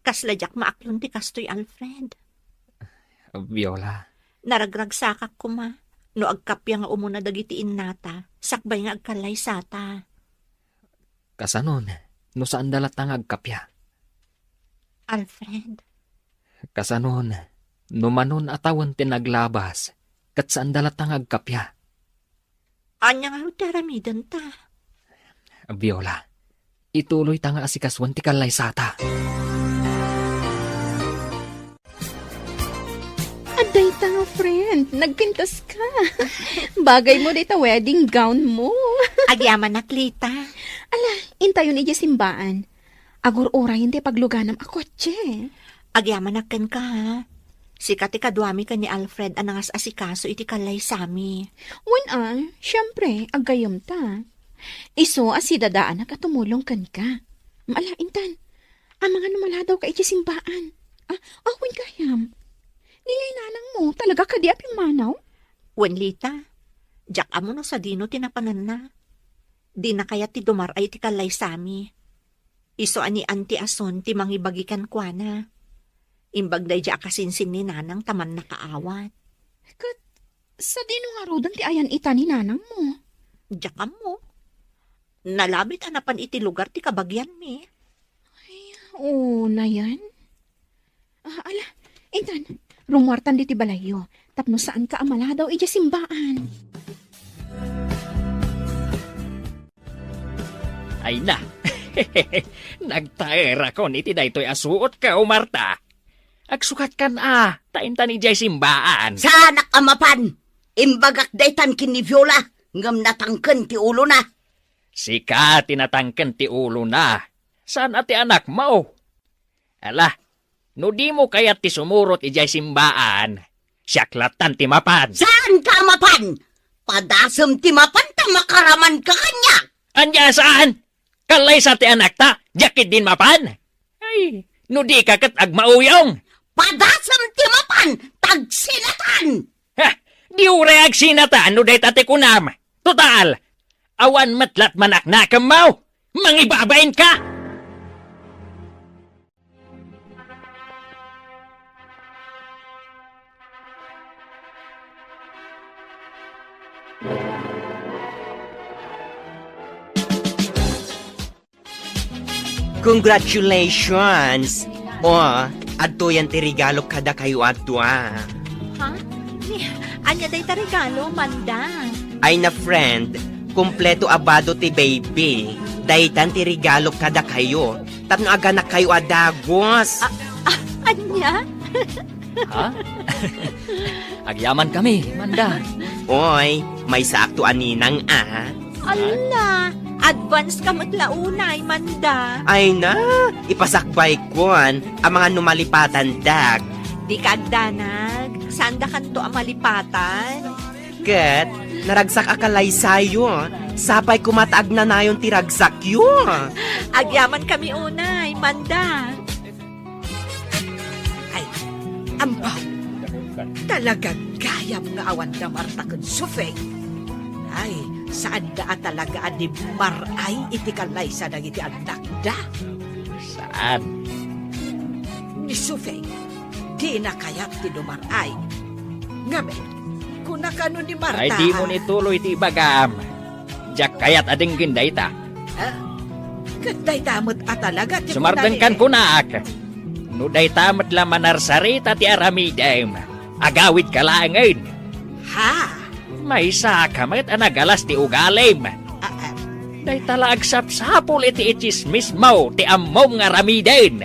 kasladyak maaklon ti kastoy Alfred. Viola. Naragragsakak ko ma. No agkapya nga umuna dagiti innata, sakbay nga agkalaysata. Kasanon, no saan dalat ang agkapya? Alfred. Kasanon, no manon atawan tinaglabas, kat saan dalat ang agkapya? Anya nga utaramidan ta. Viola, ituloy ta nga asikaswan ti kalaysata. Aday ta nga, friend. Nagpintas ka. Bagay mo dito wedding gown mo. Agyaman na, Klita. Ala, intayon iti simbaan. Agur-ura hindi pagluganam ako, tse. Agyaman na ken ka, ha? Sikat ikadwami ka ni Alfred anangas asikaso iti kalay sami. Wan syempre, agayom ta. Iso, asidadaan na katumulong kan ka. Maala, intan. Ang mga numaladaw ka iti simbaan. Wan kayam. Ningay nanang mo, talaga ka di aping manaw? Wan, Lita. Jak amo no sa dino tinapanan na. Di na kaya ti dumar ay ti kalay sami. Iso ani anti ason ti mangibagikan kwa na. Imbag day di akasinsin ni nanang taman nakaawat. Kat, sa dino nga rodan ti ayan ita ni nanang mo? Jak amo. Nalabit hanapan iti lugar ti kabagyan mi. Ay, na yan. Ala, intan, rumuartan di ti balayo. Tapno saan ka amala daw iti simbaan. Ay na, nagtaera ko niti daytoy asuot ka, Marta. Agsukat kan taintan ni jay simbaan. Sanak amapan, imbagak daytan kin ni Viola, ngam natangken ti ulo na. Sika tinatangken ti ulo na. Saan ati anak mo? Ala, no di mo kayat ti sumurot ijay simbaan. Siyaklatan ti mapan. Saan ka amapan? Padasem ti mapan ta makaraman ka kanya. Anya saan? Kalay sa ti anak ta, jakit din mapan. Ay, no di ka kat agmauyong. Padasem ti mapan, tagsinatan. Ha, di ureag sinatan no day tate kunam. Total, awan matlat manak na kamaw. Mangibabain ka. Congratulations! Adto yan ti regalo kada kayo adto Ha? Anya day ta regalo, Manda? Ay na friend, kumpleto abado ti baby. Daytan ti regalo kada kayo. Tapno aga na kayo adagos. Anya? Ha? Agyaman kami, Manda. Oy, may sakto aninang Ala, advance ka matlaunay, Manda. Ay na, ipasakbay kon ang mga numalipatan dag. Di ka agdanag, sanda kanto ang malipatan. Ket, naragsak akalay sayo. Sapay kumataag na nayon tiragsak yun. Agyaman kami unay, Manda. Ay, ampaw. Talagang gayam nga awan na Marta kun Sufeng. Ay, saan da talaga ni Maray iti kalay sa nagiti anak da? Saan? Ni Sufeng, di na kayat ti Maray. Ngamen, kung nakano ni Marta... Ay di mo nituloy ti bagam. Diyak kayat ading ginday ta. Kaday tamot talaga ti Sumardan kan kunaak. Nuday tamat la manarsarita ti aramidem. Agawid ka lang ngayon. Ha? May sakamat anagalas ti ugalim. Day tala agsapsapol iti itismis mo ti ammom nga ramiden.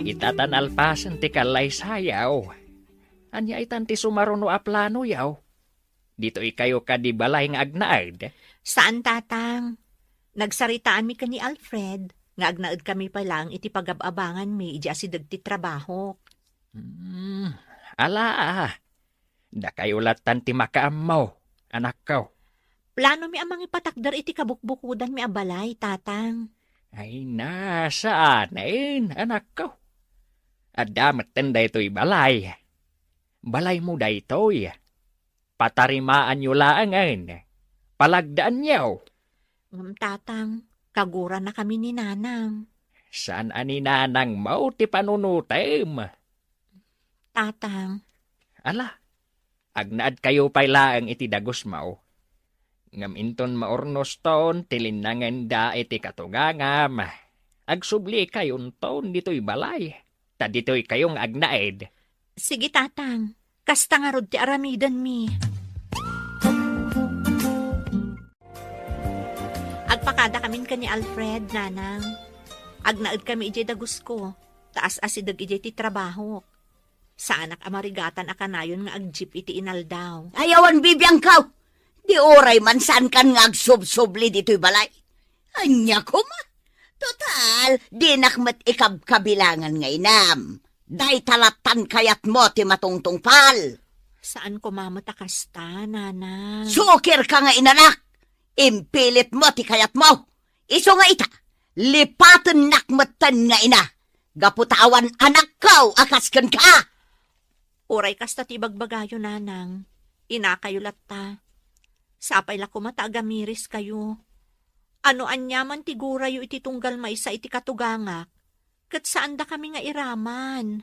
Itatanalpasan ti kalay sayaw. Anya itan ti sumaruno a plano yaw. Dito ikayo ka di balay nga agnaad. Saan, tatang? Nagsaritaan mi ka ni Alfred. Nga agnaad kami pa lang iti pagababangan mi iji asidag ti trabaho. Ala, da kayo latan ti makaamaw, anak ko. Plano mi amang ipatakdar iti kabukbukudan mi abalay, tatang. Ay nasaan anak ko. Adamat tanda ito'y balay. Balay mo da ito'y. Patarimaan nyo laangan. Palagdaan nyo. Tatang, kagura na kami ni Nanang. Saan ani Nanang mo ti panunutem? Tatang. Ala, agnaad kayo pa'y laang iti dagos mo. Ngaminton maornos ton, tilinangan da iti katugangam. Agsubli kayon ton dito'y balay. Ta dito'y kayong agnaed. Sige, tatang. Kasta nga rod ti aramidan mi. Agpakada kamin ka ni Alfred, Nanang. Agnaed kami ijay dagos ko. Taas asidag ijay ti trabaho. Sa anak amarigatan akanayon nga agjip iti inaldaw. Ayawan bibiyang kaw. Di oray man saan kan nga agsub-subli dito'y balay. Anya ko ma. Total, di nakmat ikab-kabilangan nga inam. Day talatan kayat mo ti matungtong pal. Saan ko mamatakasta, Nanang? Sukir ka nga inanak. Impilit mo ti kayat mo. Iso nga ita, lipaten nakmatan nga ina. Gaputawan anak ko, akaskan ka. Uray kasta ti bagbagayo, Nanang. Inakayo latta. Sapay la kumatagamiris kayo. Ano anyaman ti gurayo iti tunggal maisa iti katugangak. Kat saan da kami nga iraman.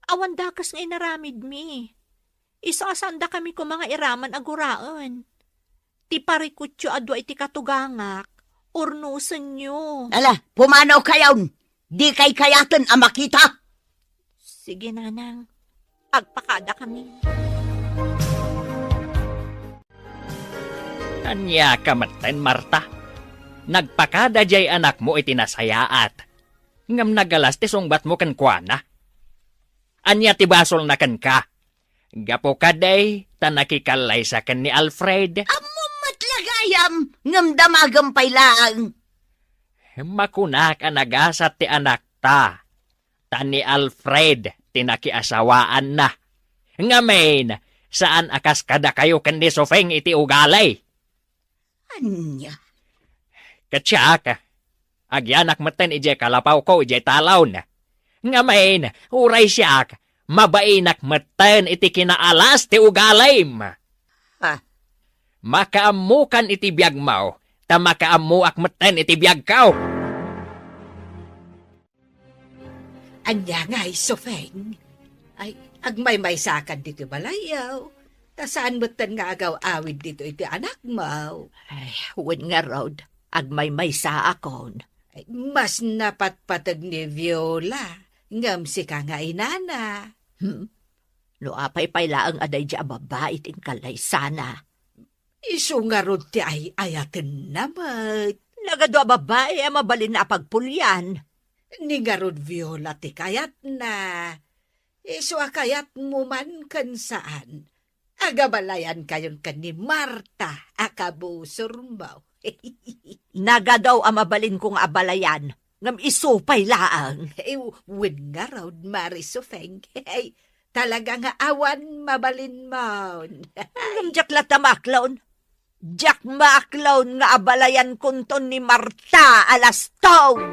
Awan dakas nga inaramid mi. Isa saan da kami ko mga iraman aguraan. Ti parikutyo adwa iti katugangak. Urnusan nyo. Ala, pumanaw kayaw. Di kay kayatan ang makita. Sige, Nanang. Agpakada kami. Anya kamatan, Marta. Nagpakada jay anak mo iti nasayaat. Ngam nagalas ti sungbat mo kan kuana. Anya ti basol na kan ka. Gapo ka day, tanakikalay sa kan ni Alfred. Amo matlagayam, ngam damagampay lang. Makunak anagasat ti anak ta. Tani Alfred, tinakiasawaan na. Ngamen, saan akas kada kayo kan ni Sufeng iti ugalay? Anya? Katsak, agyanak maten ije kalapaw ko ije talaw na. Ngamen, uray siyak, mabainak maten iti kinaalas ti ugalim. Ha? Makaamukan iti biyag mo, ta makaamuak maten iti biyag kao. Anya nga, Sufeng. Ay, agmay-may sakad dito balayaw. Ta saan mo tan nga agaw-awid dito iti anak mo? Ay, huwag nga road. Agmay-may sa akon. Ay, mas napatpatag ni Viola. Ngam si ka nga inana. No apay-pay laang aday di ababa iting kalay sana. Iso nga rod ti ay ayaten naman. Nagado babae mabalin na pagpulyan. Ni nga rod Viola ti kayat na. Iso kayat mo man kan saan. Agabalayan kayon kan ni Marta, akabusor mo. Naga daw ang mabalin kong abalayan, ngam isupay laang. Win nga raw, Marisofeng. Talaga nga awan mabalin mo. Ngam jak lata maklaon. Jak maklaon nga abalayan kunton ni Marta alastong.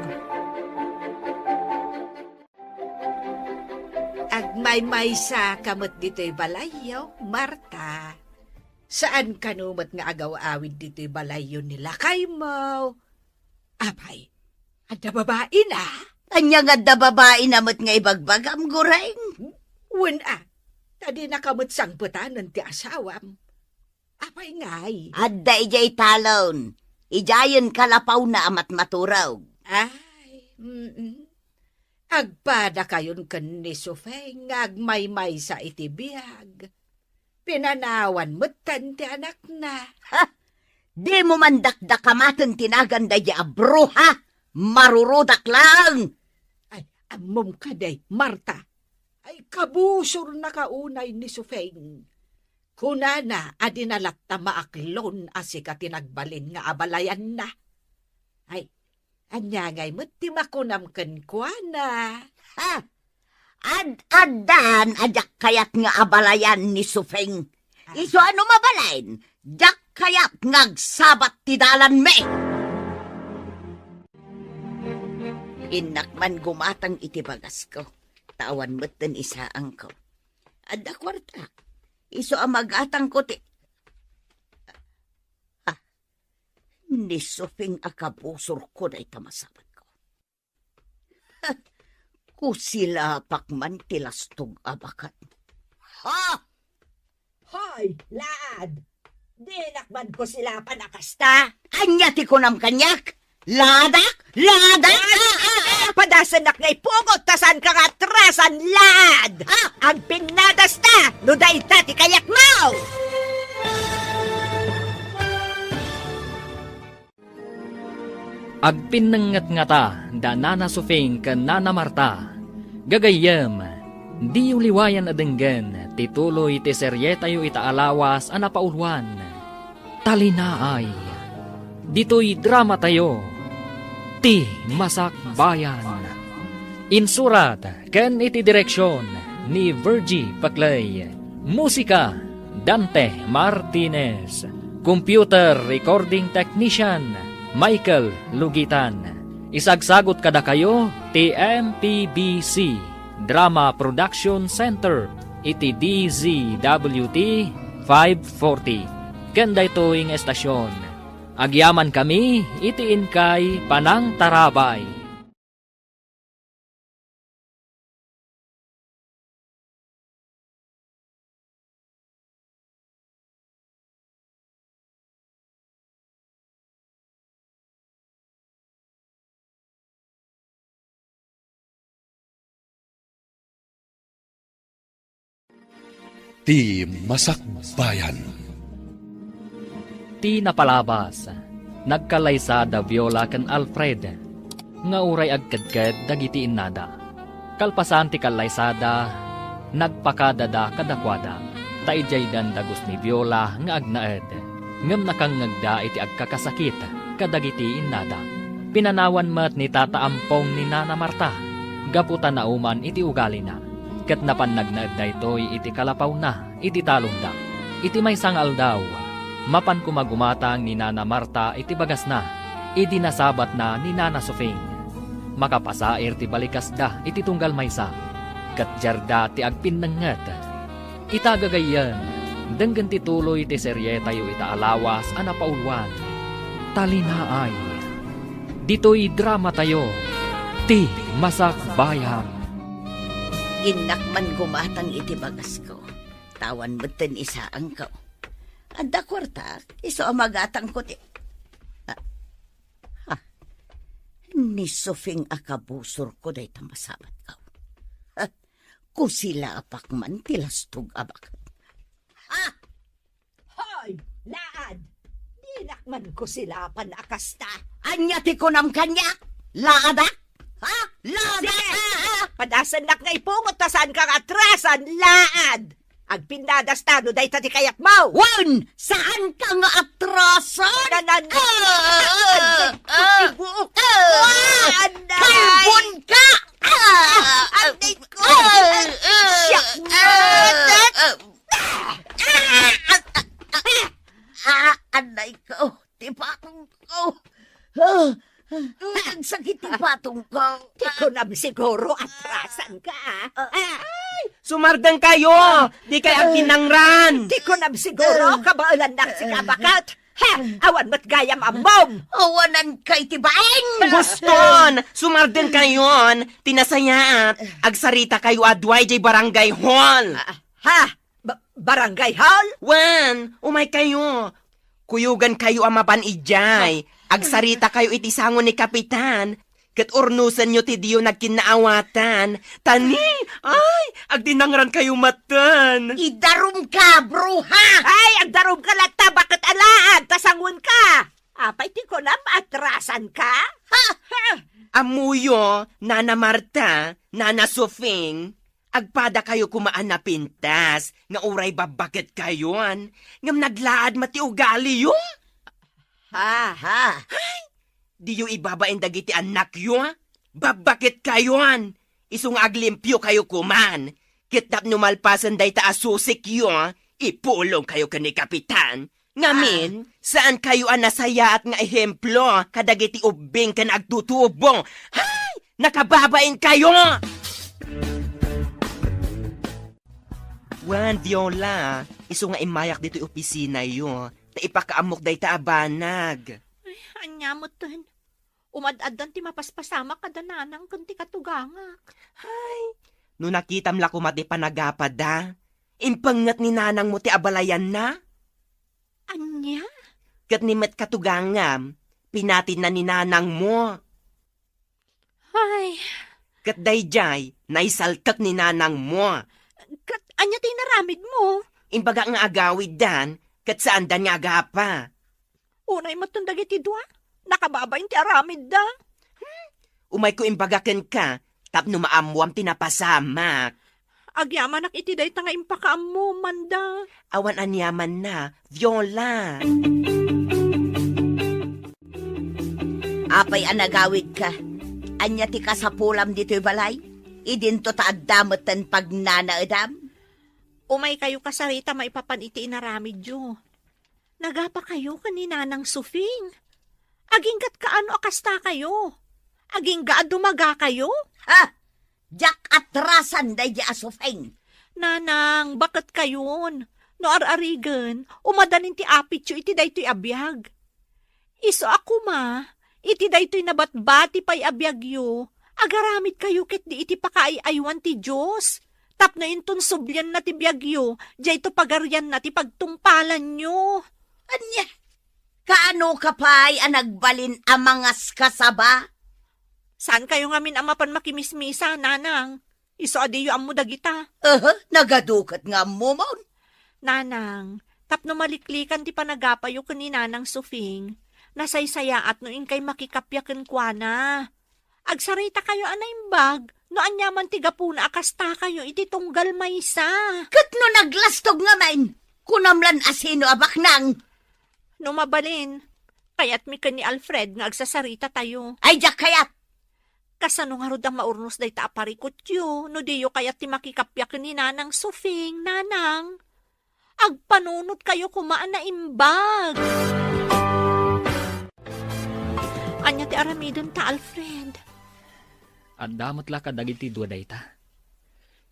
Agmay-may sa kamot dito'y balayo, Marta. Saan kanumat nga agaw-awid dito'y balayo nila kay mo? Abay, ada babae na? Anya nga da babae namot nga ibagbagam, Gureng? Wala, tadi nakamot sang putanan ti asawam. Abay ngay. Adda ijay talon. Ijayan kalapaw na amat maturaw. Ay, agpada kayon kan ni Sofeng, agmay-may sa itibiyag. Pinanawan mo't ti anak na. Ha? Di mo man dakdakamatan tinaganda ya bruha. Marurudak lang. Ay, amom ka day, Marta. Ay, kabusor na kaunay ni Sofeng. Kunana, adinalat ta maaklon asika tinagbalin nga abalayan na. Ay, anyagay mo't ti makunamken kwa na. Ha? Ad-adan ajak kayat nga abalayan ni Sufeng. Iso ano mabalain? Jak kayat ngagsabat ti dalan me. Inakman gumatang itibagas ko. Tawan mo't den isaang ko. Adda kwarta. Iso ang magatang ko ti... Ni Sufeng akabusor ko na itamasabat ko. Kusila pakman tilastog abakat. Ha! Hoy, laad! Dinakman ko sila panakasta. Anya ti kunam kanyak? Ladak? Ladak? Padasanak nga ipugot tasan ka nga atrasan, laad! Ang pinadas ta! Nuday ta ti kayak mo! Agpinangat nga ta, da Nana Sufeng kan Nana Marta. Gagayam, di uliwayan adenggan, tituloy ti seryetayo itaalawas anapaulwan. Talinaay, dito'y drama tayo, ti Masak Bayan. Insurat, ken iti direksyon, ni Virgie Paclay. Musika, Dante Martinez. Computer Recording Technician, Michael Lugitan. Isagsagot kada kayo ti MPBC Drama Production Center iti DZWT 540. Kanda ito'ing estasyon. Agyaman kami iti inkay Panang Tarabay. Ti Masak Bayan. Ti napalabas, nagkalaysada Viola ken Alfred, nga uray agkadkad dagiti innada. Kalpasan ti kalaysada, nagpakadada kadakwada, taijaydan dagos ni Viola nga agnaed, ngem nakangagda iti agkakasakit kadagiti innada. Pinanawan mat ni Tata Ampong ni Nana Marta, gaputan na uman iti ugali na. Ket napannagnaed daytoy iti kalapaw na, iti talongda. Iti may sangal daw, mapan kumagumatang ni Nana Marta iti bagas na, iti nasabat na ni Nana Sufeng. Makapasair ti balikas da iti tunggal maysa, ket jarda ti agpinnenget. Itagagayan, denggen ti tuloy ti seryetayo itaalawas anapaulwan. Talinaay, dito'y drama tayo, ti Masak Bayan. Inakman gumatang iti bagas ko. Tawan beten isaang ko. Adda kwarta, iso amagatang ko ti... Ni Sufeng akabusor ko day tamasabat ko. Kusila apakman tilastog abakat. Hoy, laad! Dinakman ko sila panakasta. Anya ti kunam kanyak? Laadak? Ha? Laad! Padasan nak nga ipungot ta saan kang atrasan, laad! Agpindadas tano day tati kayak mau! Wan! Saan ka nga atrasan? Kalbon ka! Anday ko! Siyak Anday ko! Tipatong ko! Ang sakit tipatong ko! Di ko nam siguro atrasan ka. Sumardang kayo! Di kayo kinangran! Di ko nam siguro kabaulan na si kabakat. Awan mo't gayam amom! Awanan kay tibaeng! Guston! Sumardang kayon! Tinasayaat! Agsarita kayo adway jay barangay hall! Barangay hall? Wan! Umay kayo! Kuyugan kayo ang mapanijay! Agsarita kayo itisangon ni Kapitan! Kat urnusan nyo ti diyo nagkinaawatan! Tani! Ay! Agdinangran kayo matan! Idarum ka, bruha! Ay, ang darom ka lata, bakit alaad? Tasangon ka! Apay, di ko na maatrasan ka? Amuyo, Nana Marta, Nana Sofing, agpada kayo kumaan na pintas, nga uray babakit kayon, ngam naglaad mati ugali yo. Di yo ibabain dagiti anak yo, babakit kayon, isung aglimpyo kayo kuman, kitap numalpasan day ta asusik yo, ipulong kayo kani Kapitan. Ngamin, saan kayo ang nasaya at nga ehemplo, kadagiti ubing ka nagtutubo? Hay! Nakababain kayo! Wan, Viola, iso nga imayak dito opisina yo, ta ipakaamok day ta abanag. Ay, anyamot tan. Umad-adan ti mapaspasama kadananang kunti katugangak. Hay! No nakitam la kumati panagapad da, impangat ni nanang mo ti abalayan na? Anya? Kat ni met katugangam, pinatin na ni nanang mo. Ay, Kat dayjay, naisalkak ni nanang mo. kat anya tinaramid mo? Imbaga nga agawid dan, kat saan dan nga agapa. Unay matundag iti dua? Nakababayin ti aramid da? Umay ko imbagaken ka, tapno maamuam tinapasamak. Agyaman ak iti day tanga impakaam mo, manda. Awan anyaman na, Viola. Apay anagawid ka. Anya ti kasapulam dito'y balay? Idinto taaddamotan pag nanaedam? Umay kayo kasarita maipapan iti inaramid yo. Nagapa kayo kanina ng sufing. Aging kat kaano akasta kayo? Aging gaad dumaga kayo? Ha? Jak atrasan day di asofeng. Nanang, bakit kayon? No ar-arigan, umadanin ti apit yo iti daytoy abiyag. Iso ako ma, iti daytoy nabatbati pa'y abiyag yo. Agaramid kayo ket di iti pakaayaywan ti Diyos. Tapno inton subyan na ti biyag yo, di ito pagaryan na ti pagtungpalan nyo. Anya? Kaano ka pa'y anagbalin amangas kasaba? Saan kayo ngamin amapan makimismisa, nanang? Iso adiyo ammo dagita. Nagadukat nga mo, mon. Nanang, tapno maliklikan ti panagapayo kani nanang Sufing. Nasaysayaat no in kay makikapyaken kwa na. Agsarita kayo anaimbag, no anyaman ti gapuna akasta kayo iti tunggal maysa. Kat no naglastog nga main, kunamlan asino abak nang. No mabalin, kayat mi ni Alfred nga agsasarita tayo. Ay, jak kayat. Kasano nga rod ang maurnos day ta aparikot yo, no diyo kayat ti makikapyak ni nanang Sufing, nanang. Agpanunot kayo kumaan na imbag. Anya ti aramidon ta, Alfred. At damot la ka dagiti dua dayta.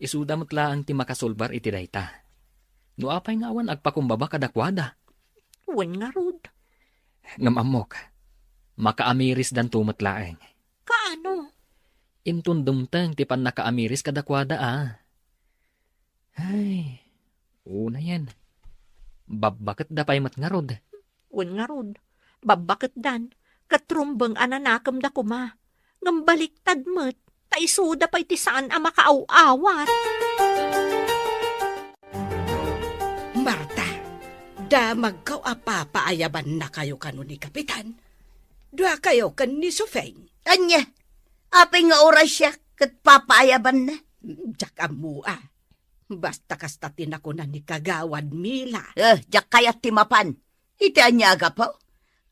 Isudamot la ang ti makasulbar iti dayta. No apay nga awan agpakumbaba kadakwada. Wen nga rod. Ngamamok, makaamiris dan tumot laeng. Kaano? Intun dumtang ti pan nakaamiris kadakwada Ay, una yan. Babakit da pay matngarod. Wen nga rod. Babakit dan. Katrumbang ananakam da kuma. Ngambaliktad mo't. Taisuda pa'y ti saan ang makaaw-awat. Marta, da magkaw apapaayaban na kayo kano ni Kapitan. Dua kayo kan ni Sufeng. Anya? Apay nga oras siya, kat papaayaban na. Jak amo Basta kasta tinakunan ni Kagawad Mila. Jak kayat timapan. Iti anyaga po.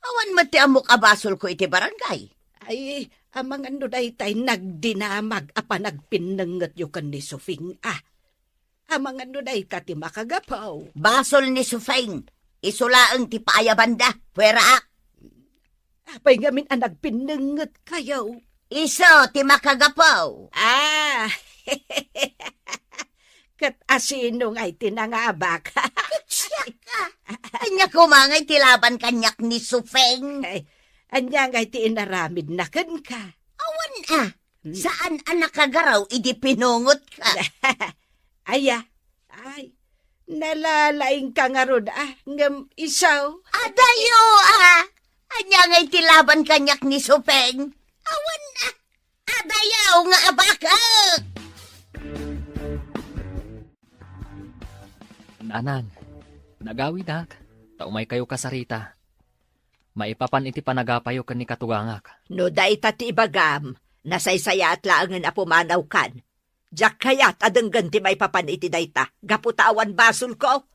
Awan mati amok abasol ko iti barangay. Ay, amang ano tay nagdinamag apa nagpinangat yu kan ni Sufing Amang ano kati makagapaw. Basol ni Sufing. Isulaang ti paayabanda. Pwera Apay ngamin ang nagpinangat kayo. Iso ti makagapaw. Kat asino nga'y tinangabak. Anya kumangay tilaban kanyak ni Sufeng. Anya nga'y tiinaramid na kan ka. Awan saan anak kagaraw idi pinungot ka? Ay, nalalaing ka nga ron ngam isaw. Adayo anya nga'y tilaban kanyak ni Sufeng. Awan adayaw nga abakak. Nanang, nagawid taumay kayo kasarita. Maipapan iti panagapayo kan ni katugangak. No daita ti ibagam, nasaysaya at laangan apumanaw kan. Jak kayat adang ganti maipapan iti dayta, gaputa awan basol ko.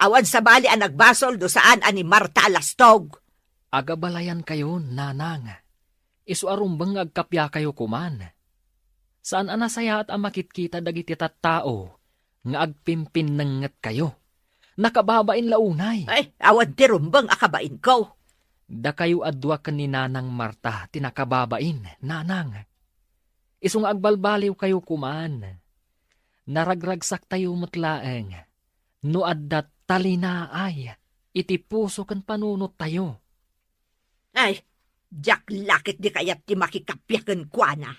Awan sa bali ang nagbasol do saan ani Marta Alastog. Agabalayan kayo, nanang. Isuarumbang agkapya kayo kuman. Saan anasaya at amakitkita dagiti tattao nga agpimpin nangat kayo. Nakababain launay. Ay, awan ti rumbang akabain ko. Da kayo adwa kan ni Nanang Marta, tinakababain, nanang. Isung agbalbaliw kayo kuman. Naragragsak tayo matlaeng. No addat talinaay, iti puso kan panunot tayo. Ay, jak lakit di kayat ti makikapyakan kwa na.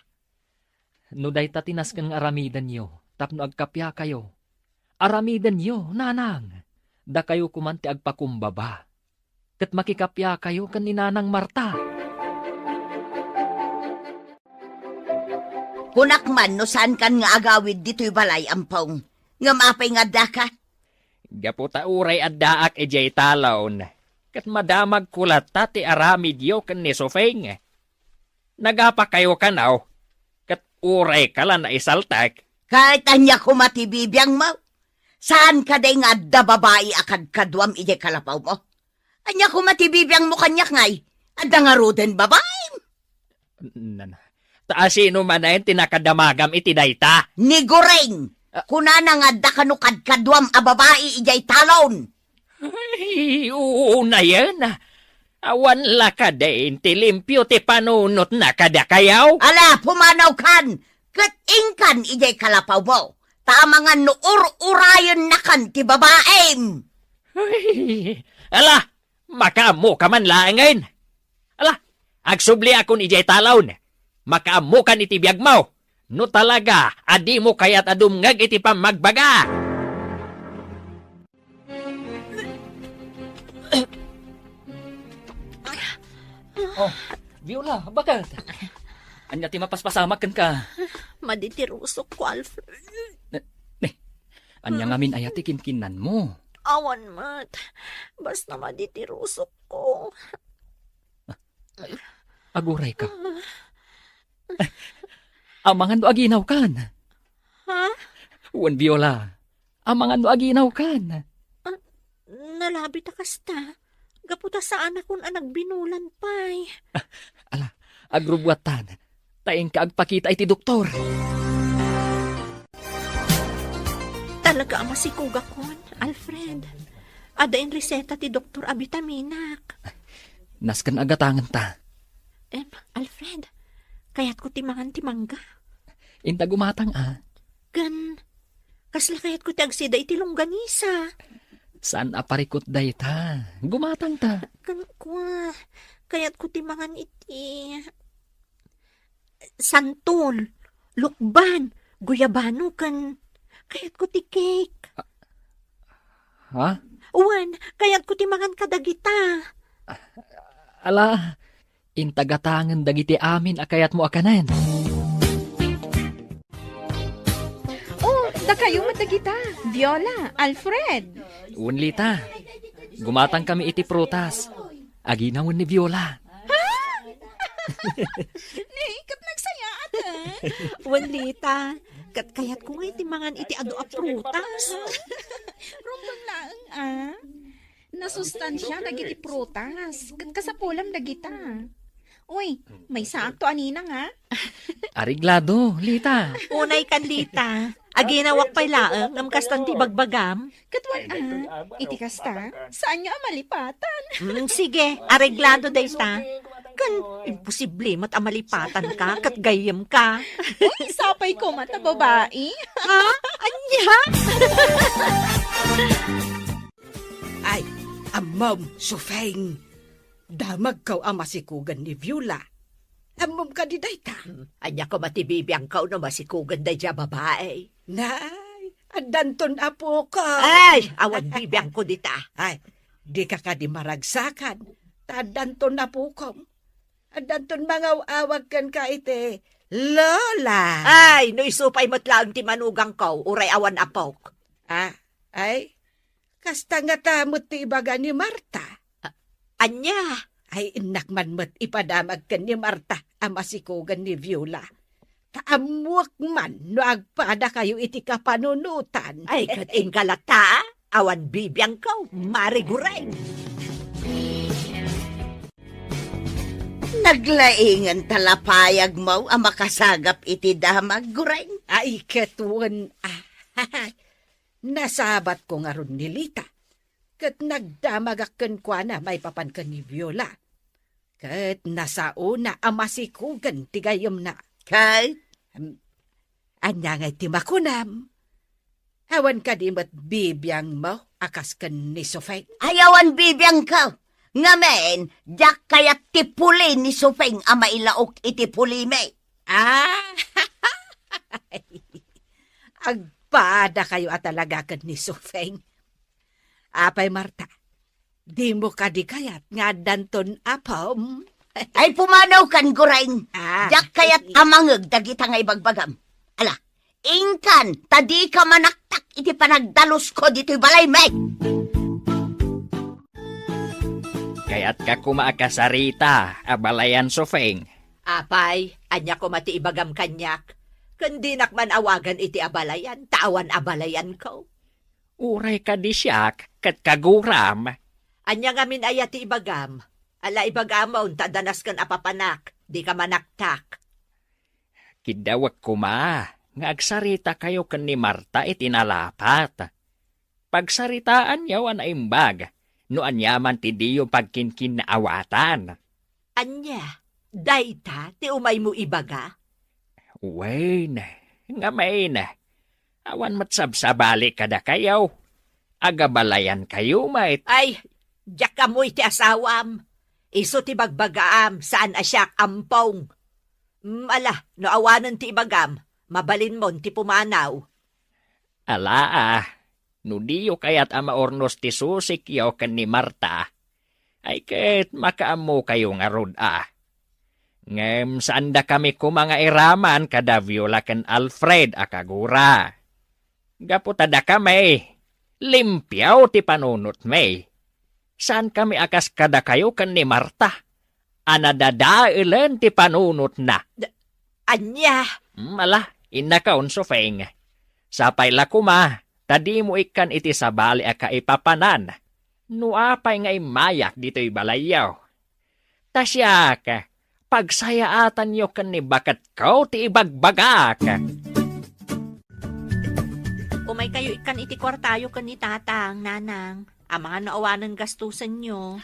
No day tatinas kang aramidan nyo, tapno agkapya kayo. Aramidan nyo, nanang. Da kayo kumanti agpakumbaba. Kat makikapya kayo kan ni Nanang Marta. Kunakman no saan kan nga agawid dito'y balay ampong. Nga mapay nga daka. Gaputa uray at daak ejay talon. Kat madamag kulat ti aramid yo kan ni Sufeng. Nagapa kayo kanaw. Kat uray kala na isaltak. Kahit anya kumatibibiyang mo. Saan ka day nga da babae akad kadwam ije kalapaw mo? Anya kumatibibiyang mo kanyak ngay. Adda nga ruden babae. Taasino man na yun tinakadamagam iti dayta. Ni Goreng. Kunana nga da kanukad kadwam a babae ijay talon. Ay, oo na yan. Awan la ka din ti limpyo ti panunot na kada kayaw. Ala, pumanaw kan. Kat ingkan ijay kalapaw mo. Tama nga nuur-urayon na kan ti babaem. Ay, ala, makaamo ka man laangain. Ala, agsubli akon ijay talon. Makaamo kan iti biyag mo. No talaga, adi mo kayat adumngag iti pamagbaga. Oh, Viola, bakit? Anya ti mapaspasamak kan ka? Maditirusok ko, Alfred. Anya ngamin ayati kinkinan mo. Awan mat. Basta maditirusok ko. Aguray ka. Amangan do aginaw kan. Ha? Uwan, Viola. Amangan do aginaw kan. Nalabi ta kasta. Gaputa saan akong anagbinulan pay. Ala, agrubwatan. Taing ka agpakita iti doktor. Talaga ang masikuga kon, Alfred. Adain reseta ti Dr. Abitaminak. Naskan agatangan ta. Alfred, kayat ko timangan timangga. Inta gumatang Gan, kasla kayat ko ti agsida iti longganisa. Saan aparikot day ta? Gumatang ta. Gan kwa, kayat ko timangan iti santol, lukban, guyabano kan kayat ko ti cake. Ha? Uwan, kayat ko timangan kadagita. Ala, intagatangan dagiti amin akayat mo akanan. Oh, da kayo matagita. Viola, Alfred. Unlita, gumatang kami iti prutas. Aginawon ni Viola. Kat nagsaya at Wanlita, kayat ko nga iti mangan iti ado a prutas. Rumbang laang nasustansya dagiti prutas. Kat kasapulam dagita. Uy, may sakto anina nga. Ariglado, Lita. Unay kan Lita, aginawak pa'y laang ngam kastan ti bagbagam. Katwan iti kasta, saan nyo amalipatan? Sige, areglado dayta. Kan, imposible mat amalipatan ka, kat gayam ka. Uy, sapay ko mata babae. Ha? Anya? Ay, amam, Sufeng. Damag kaw ang masikugan ni Viola. Amam ka di dayta. Anya ko matibibiyang ka no masikugan day dya babae. Nay, adanton apo ko. Ay, awan bibiyang ko dita. Ay, di ka di maragsakan. Adanton apo ko. Adanton mangaw-awag kan ka ite. Lola. Ay, no isupay mo't laang ti manugang ko, uray awan apok. Ay, kasta nga tamot ti ibaga ni Marta. Anya? Ay, inakman mo't ipadamag kan ni Marta ang masikugan ni Viola. Taamuak man no agpada kayo iti kapanunutan. Ay, kating kalata, awan bibiyang ko, marigureng. Naglaingan talapayag mo ang makasagap iti damag, gureng. Ay, katun. Nasabat ko nga ron ni Lita. Kat nagdamagakken kwa na may papankan ni Viola. Kat nasauna ang masikugan tigayom na. Kay? Anya ngay timakunam. Awan ka di mat bibiyang mo akas kan ni Sufeng. Ayawan bibiyang ka. Ngamen, jak kayat tipuli ni Sufeng ang mailaok iti pulime. Agpada kayo at talaga kan ni Sufeng. Apay Marta, di mo ka di kayat nga danton apam. Ay pumanaw kan gureng. Jak kayat amangeg dagita nga ibagbagam. Ala, ingkan, tadi ka manaktak iti panagdalos ko dito'y balay, Meg. Kaya't ka kumaakasarita, abalayan Sufeng. Apay, anya ko mati ibagam kanyak. Kandinak man awagan iti abalayan, tawan abalayan ko. Uray ka di siyak, kat kaguram. Anya nga min ayati ibagam. Ala ibagamaon, tadanas kan apapanak, di ka manaktak. Kidawag kuma, nga agsarita kayo kan ni Marta itinalapat. Pagsaritaan yaw an aimbag, no anyaman ti diyo pagkinkin na awatan. Anya, dayta, ti umay mo ibaga? Wain, nga main. Awan matsabsabali kada kayaw. Agabalayan kayo, mait. Ay, diyak ka mo iti asawam. Iso ti bagbagaam, saan asyak ampong. Ala, no awanan ti ibagam, mabalin mo ti pumanaw. Ala no diyo kayat ama ornos ti susik yaw kan ni Marta. Ay ket makaamo kayo nga rod Ngem saan da kami mga iraman kada Viola ken Alfred akagura. Gaputada kami, limpyaw ti panunot may. Saan kami akas kada kayo kan ni Marta? Anadadailen ti panunot na. Anya? Mala, inakaon Sufeng. Sapay la kuma, tadi mo ikan iti sabali aka ipapanan. Nuapay nga imayak dito'y balayaw. Tasyak, pagsayaatan yo kan ni bakat kau ti ibagbagak. Umay kayo ikan iti kwartayo kan ni tatang, nanang. Ang mga naawanan gastusan nyo.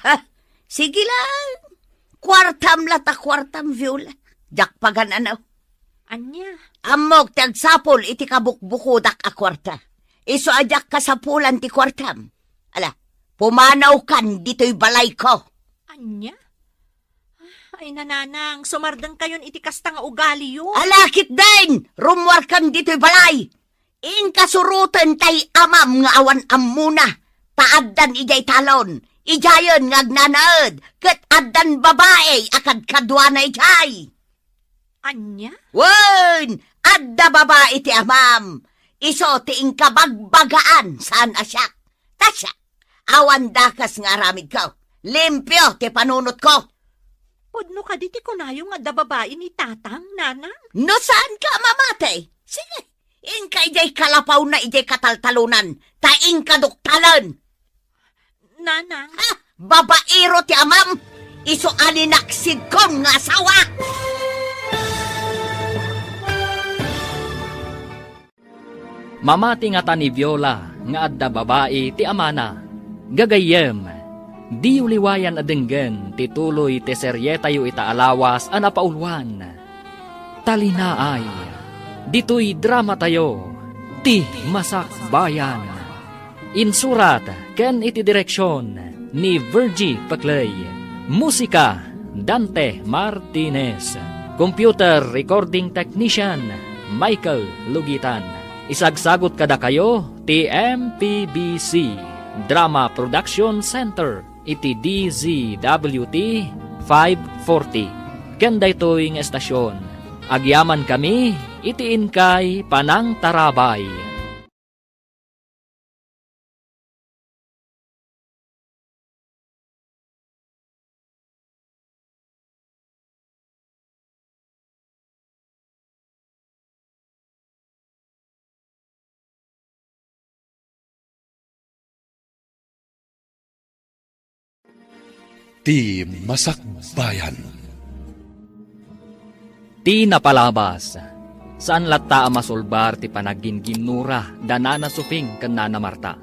Sige lang. Kwartam lata kwartam, Viola. Jak pagananaw. Anya? Amok tagsapol iti kabukbukudak a kwarta. Iso ajak kasapulan ti kwartam. Ala, pumanaw kan dito'y balay ko. Anya? Ay nananang, sumardang kayon iti kasta nga ugali yun. Alakit din! Rumwar kan dito'y balay. Inkasurutan tay amam nga awan amuna. Taaddan ijay talon. Ijayon nga agnanaad. Kat addan babae akad kadwa na ijay. Anya? Wen! Adda babae ti amam. Iso ti inkabagbagaan saan asyak. Tasya, awan dakas nga aramid ko. Limpyo ti panunot ko. Pudno ka diti ko na yung nga babae ni tatang, nanang. No saan ka mamatay? Sige, ingkay jay kalapaw na ijay kataltalunan, taing kaduktalan. Nanang. Ha? Babaero ti amam, iso aninaksid kon nga asawa. Mamati nga ta ni Viola nga adda babae ti amana. Gagayem, di uliwayan adenggen ti tuloy ti seryetayo ita alawas a napaulwan. Talinaay, dito'y drama tayo, ti Masakbayan. Insurat ken iti direksyon ni Virgie Paclay. Musika, Dante Martinez. Computer Recording Technician, Michael Lugitan. Isagsagot kada kayo, ti MPBC Drama Production Center, iti DZWT 540. Kanda ito'y ng estasyon. Agyaman kami, iti inkay Panang Tarabay. Ti Masakbayan. Ti napalabas, saan lata masulbar ti panagin-ginura danana sufing ken nana Marta.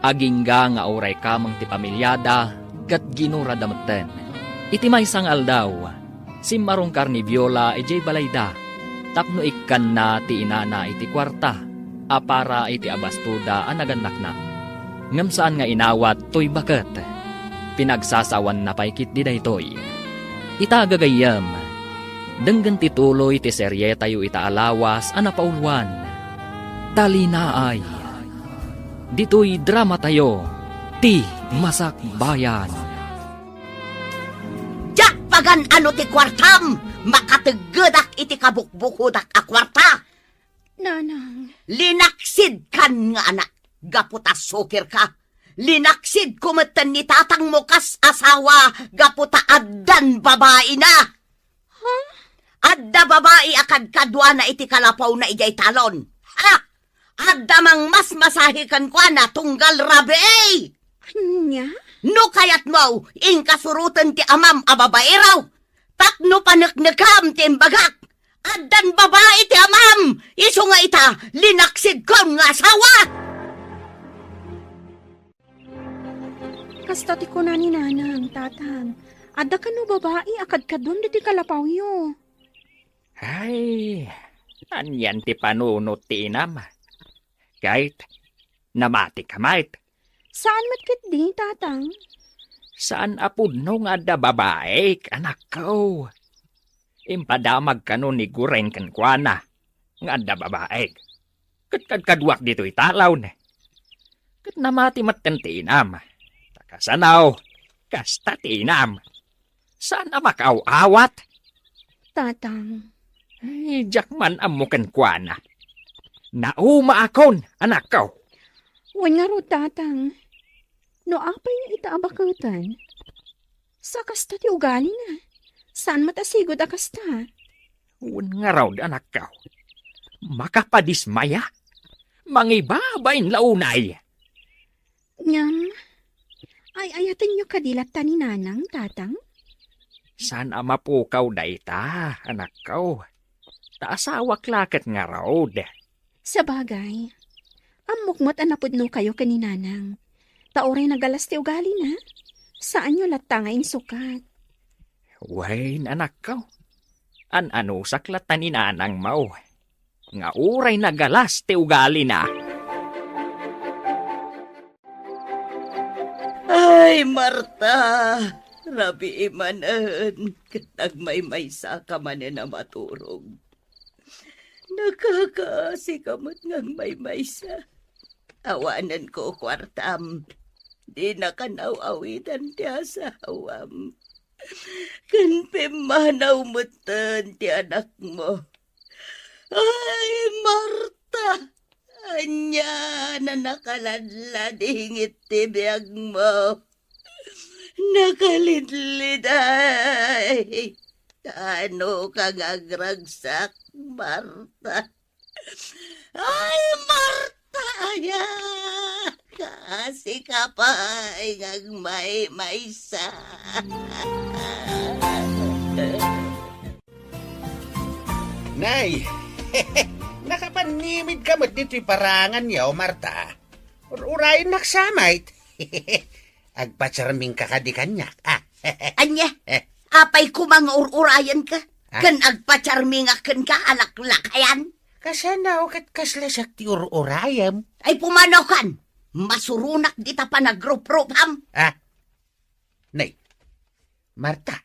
Agingga nga oray kamang ti pamilyada kat ginura dametten. Iti maysang aldaw, simmarong karni Viola ijay balayda. Tapno ikkan na ti inana iti kwarta, apara iti abastuda anagannak na. Ngem saan nga inawat to'y baket. Pinagsasawan na paikit di daytoy. Ita gagayam, denggan tituloy ti serye tayo ita alawas a napaulwan. Talinaay, dito'y drama tayo, ti Masakbayan. Jak pagan ano ti kwartam, makataggedak iti kabukbukudak a kwarta. Nanang. Linaksid kan nga anak, gaputa sukir ka. Linaksid kumatan ni tatang mo kas asawa, gaputa addan babae na. Huh? Adda babae akad kadwa na iti kalapaw na ijay talon. Ha? Adda mang mas masahikan kwa na tunggal rabe. Nya? No kayat mo, ingkasurutan ti amam a babae raw. Tapno panaknakam ti imbagak. Addan babae ti amam. Iso nga ita, linaksid kon nga asawa. Kasta ti ko na ni nanang, tatang. Adda ka no babae, akad ka doon di ti kalapaw yo. Ay, anyan ti panunot ti inam. Kahit, namati ka mait. Saan matkit di, tatang? Saan apudno nga da babae, anak ko? Impadamag ka no ni gureng kankwana, nga da babae. Kadwak dito italaw ne. Kat namati matten ti inam. Kasanaw, kasta tinam. Saan makaw-awat? Tatang. Ay, jakman amukan kwa na. Nauma akon, anak ko. Wan nga ro, tatang. No apay nga ita abakutan. Sa kasta ti ugali na. Saan matasigod a kasta? Wan nga raw, anak ko. Makapadismaya. Mangibabain launay. Nyam. Ay, ayatin nyo kadilat ta ni nanang, tatang? Saan mapukaw dayta, anak ko? Taasawak lakat nga raw, Sa bagay, amukmot anapudno kayo kaninanang. Taoray nagalas ti ugali na. Saan nyo latta nga insukat? Wain, anak ko. Ano saklat ni nanang mau. Nga uray nagalas ti ugali na. Ay, Marta, rabi imanan, katagmay-maysa ka man na maturog. Nakakaasikamot ngang may-maysa. Awanan ko, kwartam, di nakanaw-awitan ti asawam. Kanpimanaw mo tan ti anak mo. Ay, Marta! Anya na nakaladladingit ti biyag mo. Nakalidlid ay. Ano ka ngagragsak, Marta? Ay, Marta, ya. Kasi ka pa ay may-maysa. Nay, nakapanimid ka mo't dito'y parangan yaw, Marta. Urayin naksamait. Agpatsarming kakadikanyak. Anya, apay kumang urayan ka? Kan agpatsarming akan ka alaklakayan? Kasanaw kat kaslasak ti urayam. Ay pumanaw kan, masurunak dita pa nagrup-rupam. Nay, Marta,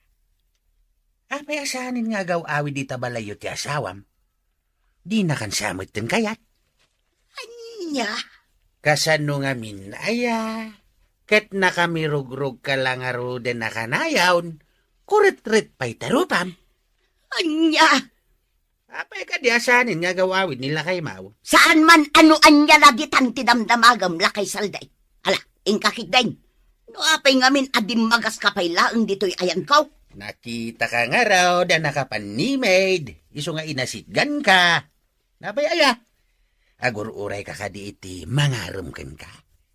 apay asanin nga gaw-awi dita balayo ti asawam? Di na kan samot din kayat. Anya? Kasano nga minaya, kat nakamirug-rug ka lang aro din nakanayawn, kurit-rit pa'y tarupam. Anya? Apay ka di asanin nga gawawid nila kay Mau. Saan man ano anya lagi tang tidamdamagam lakay salday. Hala, ingkakit din. No apay ngamin adim magas kapay laang dito'y ayan kaw. Nakita ka nga raw da nakapanimid. Iso nga inasitgan ka. Napay aya. Agur-uray ka ka di iti mangarum kan ka.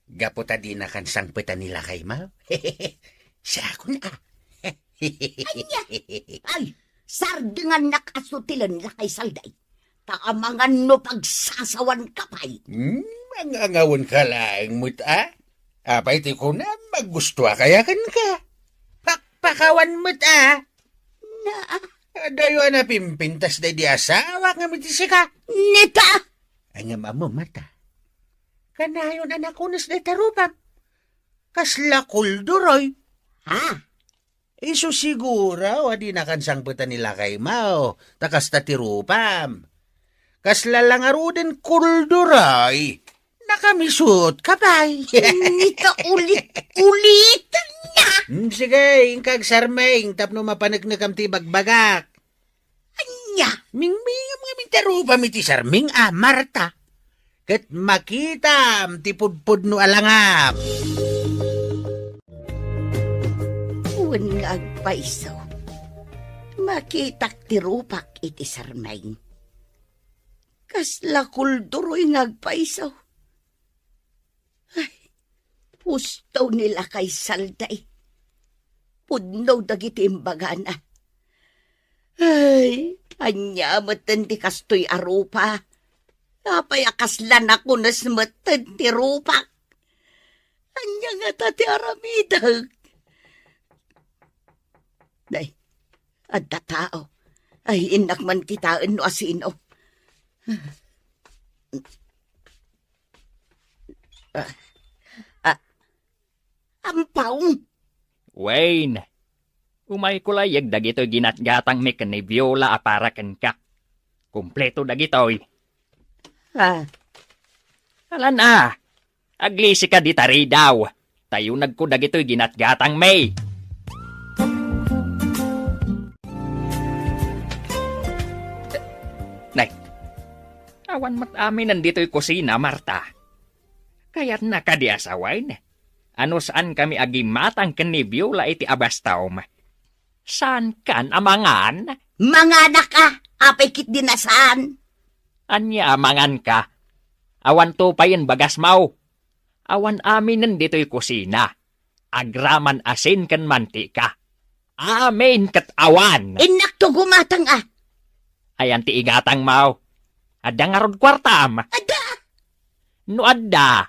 Gaputa di na kan sangpetan nila kay Mau. Siya ako na. Ay, sardingan nakasutilan lakay salday. Taamangan no pagsasawan kapay. Mangangawon ka lang mo't Apay ti ko na maggusto kaya kan ka. Pakpakawan mo't Dayo na pimpintas day di asawa nga mo't ka. Nita! Ay nga mamo, Marta. Kanayon anak unas day tarupam. Kasla kulduroy. Iso siguro, adi na kansangputan nila kay Mau. Takas tatirupam. Kasla lang aruden kulduroy. Nakamisut kapay. Nita ulit na. Sige, ingkag sarmeng tapno mapanagnakam ti bagbagak. Anya? Mingmingam nga mintarupam iti sarmeng Marta. Kat makitam ti pudpud no alangap. Uwan nga agpaisaw. Makitak tirupak iti sarmeng. Kasla kulduroy nga agpaisaw. Ay, pustaw nila kay salday. Pudnaw dagiti imbagana. Ay, anya matan ti kastoy arupa. Napayakaslan ako nas matan ti rupak. Anya nga tati aramidag. Day, adda tao. Ay, inak man kitaan no asino. Ampaw. Wayne, umay kulayag dagito'y ginatgatang mek ni Viola aparakan ka. Kompleto dagito'y. Alan aglisi ka di tari daw. Tayo nagko dagito'y ginatgatang may. Nay, awan mat amin nandito'y kusina, Marta. Kaya't nakadiasaway na. Ano saan kami agimatang ken ni Viola iti abastaom? Saan kan amangan? Manganak ka, apay kit dinasaan. Anya amangan ka? Awan to pa yan bagas mau. Awan amin nandito'y kusina. Agraman asin kan mantika. Amin kat awan. Inak to gumatang Ayan ti igatang mau. Adda nga rod kwartam. Ada! No adda.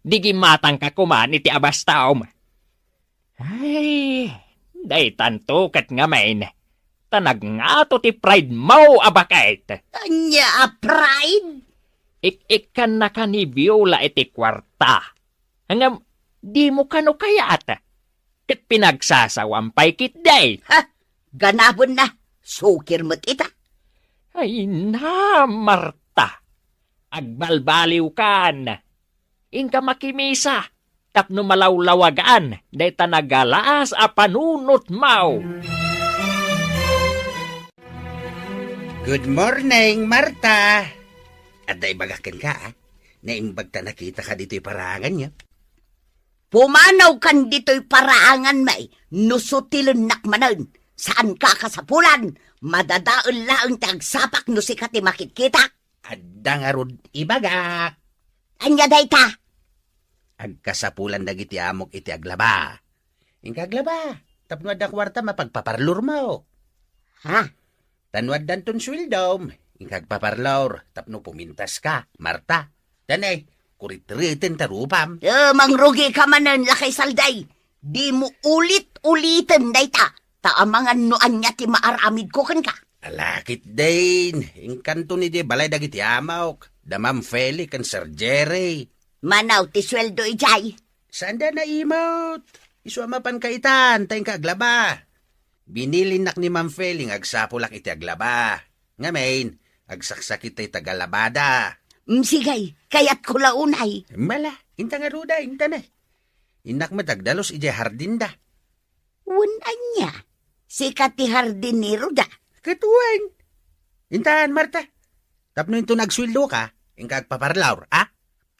Di gimatang ka kuman iti abastaom. Ay, day tanto kat nga main. Tanag nga to ti pride mo abakait. Anya pride? Ik-ikan na ka ni Viola iti kwarta. Hangam, di mo kano kayat. Kat pinagsasawampay kit day. Ganabon na. Sukir mo't ita. Ay na, Marta. Agbalbaliw kan. Ingka makimisa, tapno malawlawagaan, day tanagalaas a panunot mau. Good morning, Marta. At day bagakan ka, Naimbag ta nakita ka dito'y parangan niya. Pumanaw kan dito'y paraangan may, nusutilon nakmanan. Saan ka kasapulan? Madadaan laang tagsapak no si kati makikita. Adda nga rod ibagak. Anya dayta? Agkasapulan dagiti amok iti aglaba. Ingkaglaba, tapno adda kwarta mapagpaparlor mo. Ha? Tanwad danton swildom, ingkagpaparlor, tapno pumintas ka, Marta. Tanay, kurit-ritin tarupam. Mangrugi ka manan lakay salday. Di mo ulit-ulitin dayta. Taamangan no anya ti maaramid ko kan ka. Alakit din, ingkanto ni di balay dagiti amok. Damam Feli kan Sir Jerry. Manaw ti sweldo ijay. Saan da na imot? Isuamapan kaitan, tayong kaglaba. Binilinak ni Ma'am Feli ng agsapulak iti aglaba. Ngamin, agsaksak iti tagalabada. Sigay, kayat ko launay. Mala, inta nga ruda, inta na. Inak matagdalos iti hardin da. Unan niya, sikat ti hardinero da. Katuan. Intahan, Marta. Tapno ito nagswildo ka, ingkagpaparlaur, ah?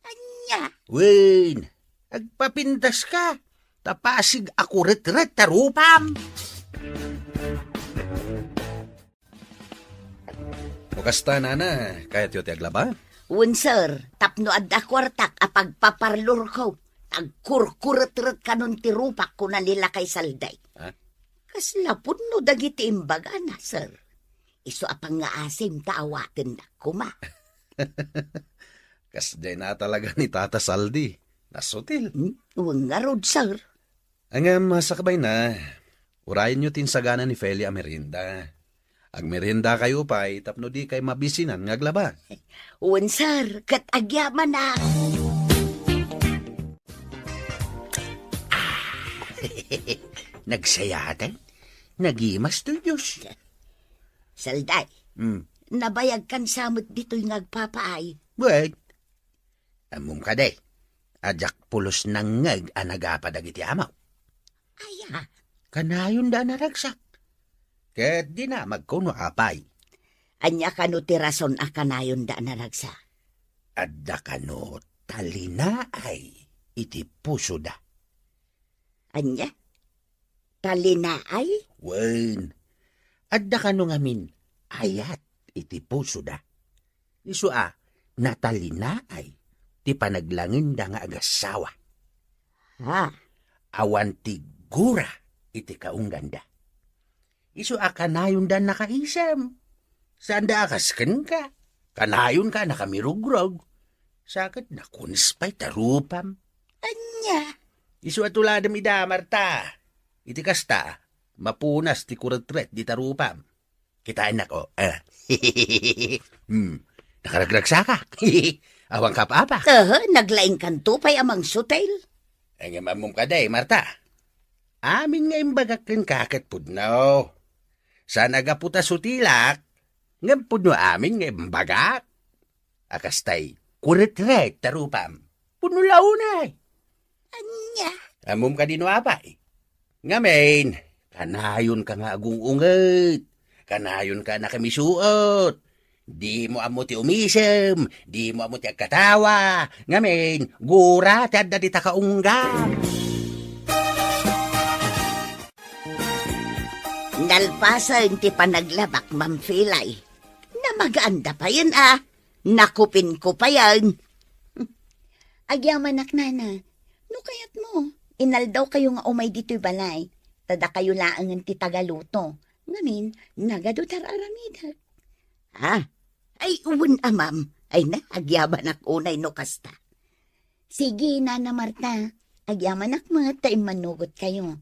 Anya? Wen, agpapintas ka. Tapasig ako ret-ret tarupam. Bukasta nana, kaya tiyo ti aglaba? Sir, tapno adda kwartak apagpaparlor ko. Agkurkuret-ret kanon ti rupak ko na nila kay salday. Ha? Kaslapon no dagiti imbaga na, sir. Iso apang nga asim taawatin na kuma. Kasday na talaga ni Tata Saldi. Nasutil. Uwang nga rod, sir. Ang masakbay na, urayin nyo tinsagana ni Feli a merinda. Ag merinda kayo pa, tapno di kay mabisinan ng aglaba. Uwan, sir, kat agyaman na. Nagsayatan? Nagimas to Diyos. Salday, nabayag kan samot dito'y ngagpapaay. Buwag. Amum ka day. Adyak pulos nang ngag anagapadag iti amaw. Aya. Kanayon da naragsak. Ket di na magkuno apay. Anya kano ti rason a kanayon da naragsak. Adda kano talinaay iti puso da. Anya? Talinaay? Wen. Adda kano ngamin ayat iti puso da. Isu natalinaay ti panaglangin da nga agasawa. Ha? Awan ti gura iti kaungganda. Isu kanayon da nakaisam. Saan da akasken ka? Kanayon ka nakamirugrog. Sakit na kunspay tarupam. Anya? Isu atuladam ida, Marta. Iti kasta, mapunas ti kuretret di tarupam. Kitain na ko. Nakaragragsa ka. Awang ka pa. Naglaing kanto pa'y amang sutel. Ay nga mamum ka day, Marta. Amin nga imbagak ken kaket pudno. Sa nagaputa sutilak, ngam pudno amin nga imbagak. Akastay, kuretret tarupam. Pudno launay. Anya? Amum ka dino apay. Ngamin, kanayon ka nga agung-unget. Kanayon ka na kamisuot. Di mo amo ti umisem, di mo amo ti agkatawa. Ngamin, gura ti adda di takaunggam. Nalpasan ti panaglabak, Ma'am Filay. Na maganda pa yan, Nakupin ko pa yan. Agyaman nana, no kayat mo. Inaldaw kayo nga umay dito'y balay. Tada kayo laangan ti tagaluto. Ngamin, nagadutar aramida. Ay uwan ma'am. Ay na, agyaman ak unay no kasta. Sige, Nana Marta. Agyaman ak mga tayo manugot kayo.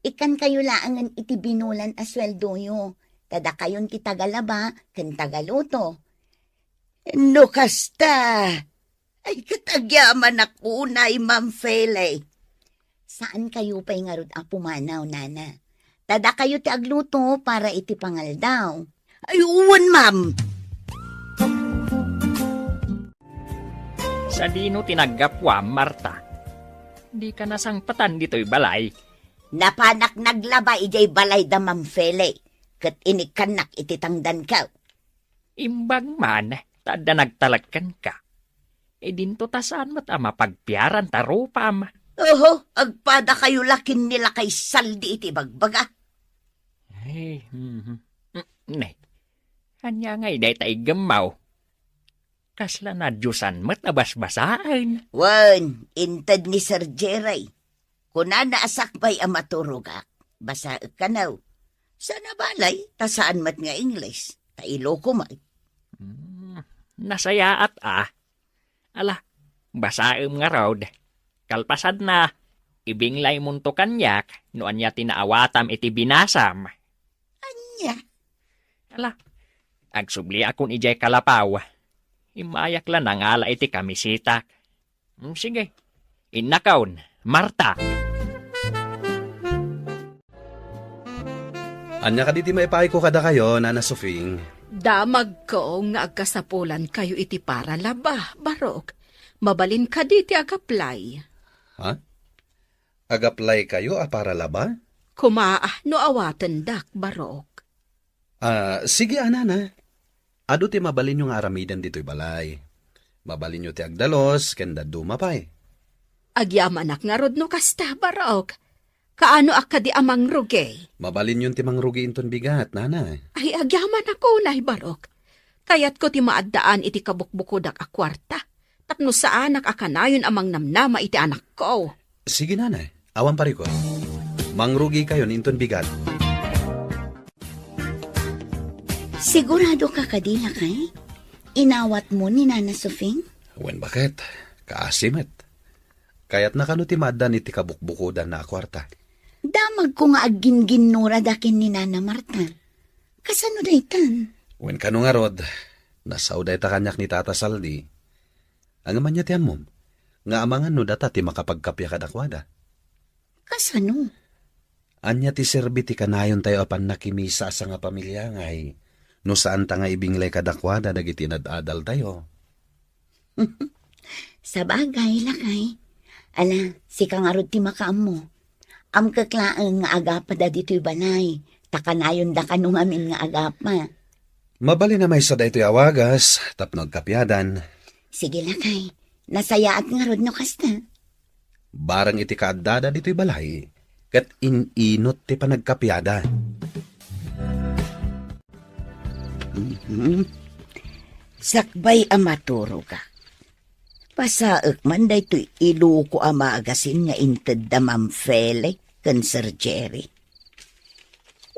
Ikan kayo laangan iti binulan asweldo yo. Tada kayon ti tagalaba, kan tagaluto. No kasta. Ay katagyaman ak unay, Ma'am Fele. Saan kayo pa'y ngarod ang pumanaw, Nana? Tada kayo ti agluto para iti pangaldaw. Ay uwan, Ma'am. Sa dino tinaggapwa, Marta. Di ka nasangpatan dito'y balay. Napanak naglaba ijay balay da, Ma'am Fele. Kat inikanak iti tangdan ka. Imbang man, tada nagtalagkan ka. E dinto tasaan mo't mapagpiaran tarupam. Oho, agpada kayo lakin nila kay saldi iti bagbaga. Ay, ne. Anya ngay day tay gemaw. Kasla na Diyosan mat abas-basaan. Wan, intad ni Sir Jeray. Kunana asakbay ang maturugak. Basa kanaw. Sana balay, tasaan mat nga English. Tailo ko mag. Nasayaat Ala, basaem nga raod. Kalpasad na, ibinglay munto kanyak, no anya tinaawatam iti binasam. Anya? Ala, agsubli akon ijay kalapaw. Imayak lang ang ala iti kamisitak. Sige, inakaon, Marta. Anya ka diti maipay ko kada kayo, Nana Sofing. Damag ko nga agkasapulan kayo iti para laba, Barok. Mabalin ka diti agaplay. Ha? Agaplay kayo para laba? Kumaah no awatan dak, Barok. Sige, Anana. Ado ti mabalin yung aramidan dito'y balay. Mabalin nyo ti agdalos, kenda dumapay. Agyamanak nga rod no kasta, Barok. Kaano akka di amang rugi? Mabalin yun ti mangrugi inton bigat, Nana. Ay, agyaman ako, Nay Barok. Kayat ko ti maaddaan iti kabukbukodak a kwarta. Tapno sa anak akanayon amang namnama iti anak ko. Sige, Nana. Awan pari ko. Mangrugi kayo inton bigat. Sigurado ka kadila kay? Inawat mo ni Nana Sofing? Wen bakit? Kaasimet. Kayat nakano ti maadan iti kabukbukodan na kwarta. Damag ko nga agin-ginura dakin ni Nana Marta. Kasano daytan? Wen kano nga rod, nasaw dayta kanyak ni Tata Saldi. Ang aman niya tiyan mo, nga amangan no data ti makapagkapya kadakwada. Kasano? Anya ti serbi ti kanayon tayo apan nakimisa sa nga pamilya ngay, no saan ta nga ibinglay kadakwada dagiti nadadal tayo. Sa bagay lakay. Ala, si kangarod ti makaam mo. Am kaklaang nga agapa da dito'y banay. Takanayon da kanong amin nga agapa. Mabali na may sa daytoy awagas, tapnog kapyadan. Sige lakay, nasayaat nga rod no kasta. Barang iti kaadada dito'y balay, kat ininot ti panagkapyada. Sakbay amaturo ka. Pasaak man daytoy iluko amagasin nga inted da mamfele kan Sir Jerry.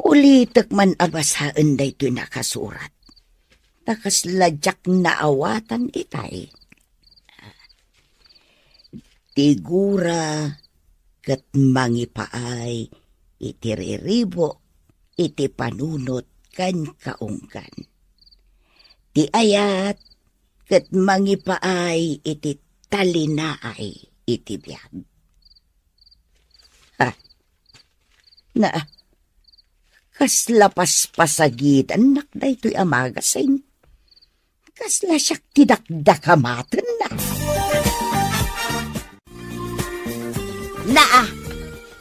Ulitak man abasaan daytoy nakasurat. Takas ladyak na awatan itay. Tigura kat mangipaay itiriribo iti panunot kan kaungkan. Ti ayat kat mangipaay iti talinaay iti biyag. Na, kasla paspasagitan nak da ito'y amagasin. Kasla siyak tidakdakamatan na.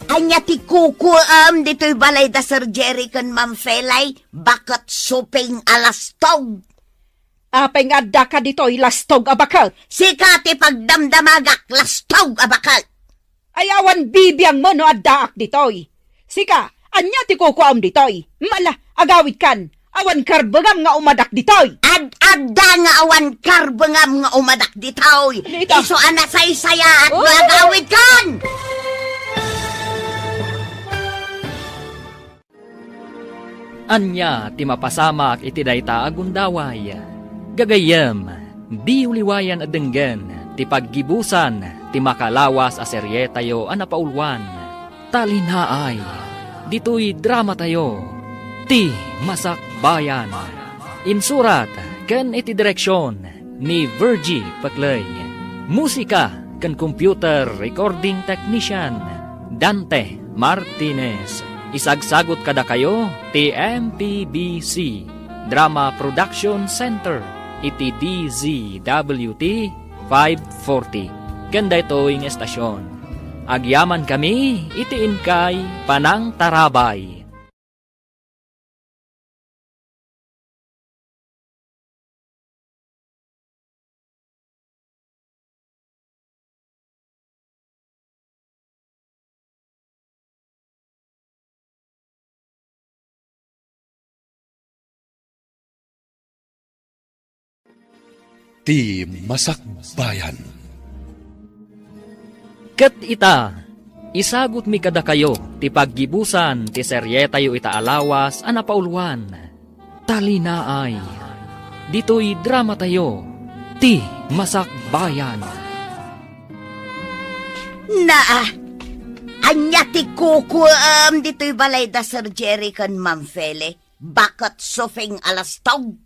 Anya ti kukuam dito'y balay da Sir Jerry kan Ma'am Felay, bakit suping alastog? Apeng adda ka dito'y lastog abakal. Sika ti pagdamdamagak, lastog abakal. Ayawan bibiyang mo no addaak dito'y. Sika, anya ti kukuam dito'y. Mala, agawid kan. Awan karbengam nga umadak dito'y. Adda nga awan karbengam nga umadak dito'y. Dito. Iso anasay-saya at magawid kan. Anya ti mapasamak iti dayta agundaway. Gagayem, di uliwayan adenggen, ti paggibusan, ti makalawas a serye tayo anapaulwan. Talinhaay, dito'y drama tayo, ti masakbayan. Insurat, ken iti direksyon, ni Virgie Paclay. Musika, ken computer recording technician, Dante Martinez. Isagsagot kada kayo, ti MPBC, Drama Production Center. Iti DZWT 540. Kanda ito'y estasyon. Agyaman kami, iti inkay Panang Tarabay. ti Masakbayan. Ket ita, isagot mi kada kayo, ti paggibusan, ti seryetayo ita alawas, anapaulwan. Talinaay, dito'y drama tayo, ti Masakbayan. Anya ti kuku dito'y balay da Sir Jerry kan Ma'am Fele. Bakit sofing alastog?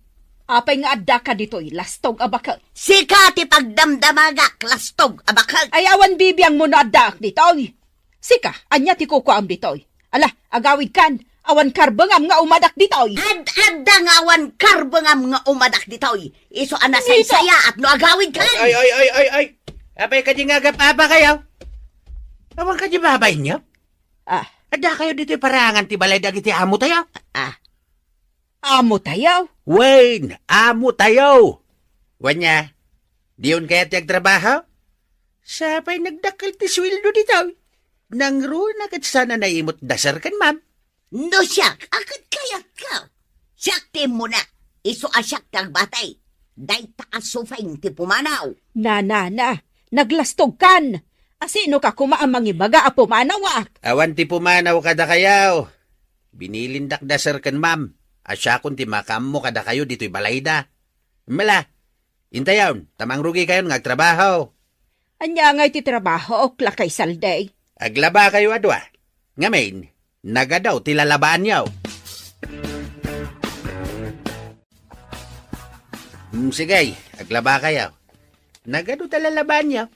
Apay nga adda ka dito'y lastog abakal. Sika ti pagdamdamagak lastog abakal. Ay awan bibiyang mo na adda dito'y. Sika, anya ti kukuam dito'y. Ala, agawid kan, awan karbangam nga umadak dito'y. Adda nga awan karbangam nga umadak dito'y. Iso anasay saya at no agawid kan. Ay. Apay ka di nga gapapa kayo? Awan ka di babay niyo? Ada kayo dito'y parangan ti balay dagiti amo tayo? Amo tayo? Wayne, amo tayo. Wanya, diyon kaya tiyag trabaho? Sapay nagdakil ti swildo dito. Nang runa kat sana naimot dasar kan, ma'am. No siyak, akad kayat ka. Siyak ti mo na. Iso asyak tang batay. Day takasufeng ti pumanaw. Na, naglastog kan. Asino ka kumaamang ibaga a pumanawak? Awan ti pumanaw kada kayaw. Binilindak dasar kan, ma'am. Asya kun ti makam mo kada kayo dito'y balayda. Mala, intayon, tamang rugi kayo ngagtrabaho. Anya ngay ti trabaho o klakay salday. Aglaba kayo adwa. Ngamin, nagadaw ti lalabaan yaw. Sige, aglaba kayo. Nagadaw ti lalabaan yaw.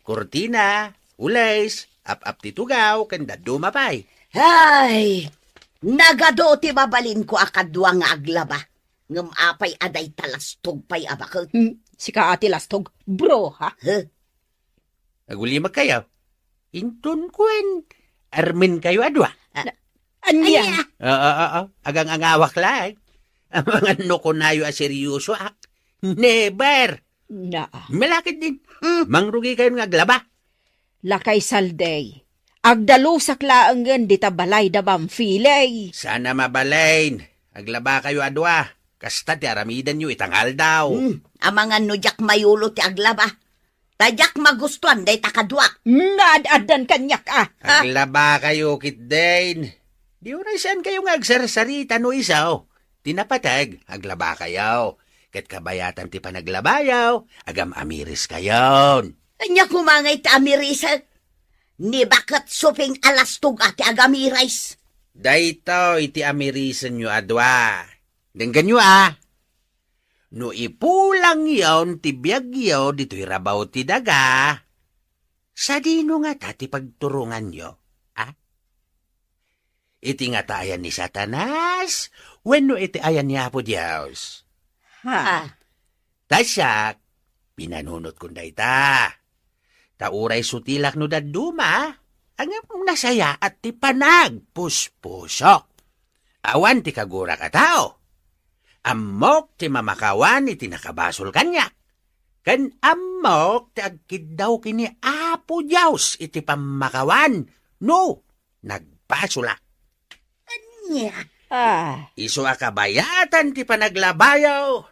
Kurtina, ulays, ap-ap ti tugaw, kanda dumapay. Hay! Nagado ti babalin ko akadwa nga aglaba. Ngam apay aday talastog pay abakal. Sika ati lastog, bro ha? Agulimag kayo. Intun kuen, armin kayo adwa. Anya? Agang angawak lang. Ang mga nukunayo a seryoso ak. Never. Na. Malakit din. Mangrugi kayo nga aglaba. Lakay salday. Agdalusak laangan di tabalay da bamfilay. Sana mabalain. Aglaba kayo adwa. Kasta ti aramidan nyo itangal daw. Amangan no jak mayulo ti aglaba. Tajak magustuhan day takadwa. Nadadan kanyak Aglaba kayo kitdain. Di unay saan kayo nga agsarsarita no isaw. Tinapatag, aglaba kayo. Ket kabayatan ti panaglabayaw, agam amiris kayon. Anya kumangay ti amirisa. Ni bakit suping alastog ati agamirais? Dayto iti amirisan nyo adwa. Denggan nyo No ipulang yon ti biyag yo dito'y rabaw ti daga. Sa dino nga tati pagturungan nyo, Iti nga ta ayan ni Satanas, wenno iti ayan ni Apo Diyos. Tasyak, pinanunot kong dayta. Tauray sutilak no daduma, ang nasaya at ti panag puspuso. Awan ti kagura ka tao. Amok ti mamakawan iti nakabasol kanya. Kan amok ti agkid daw kini Apo Diyos iti pamakawan. No, nagbasula. Anya? Iso akabayatan ti panaglabayaw.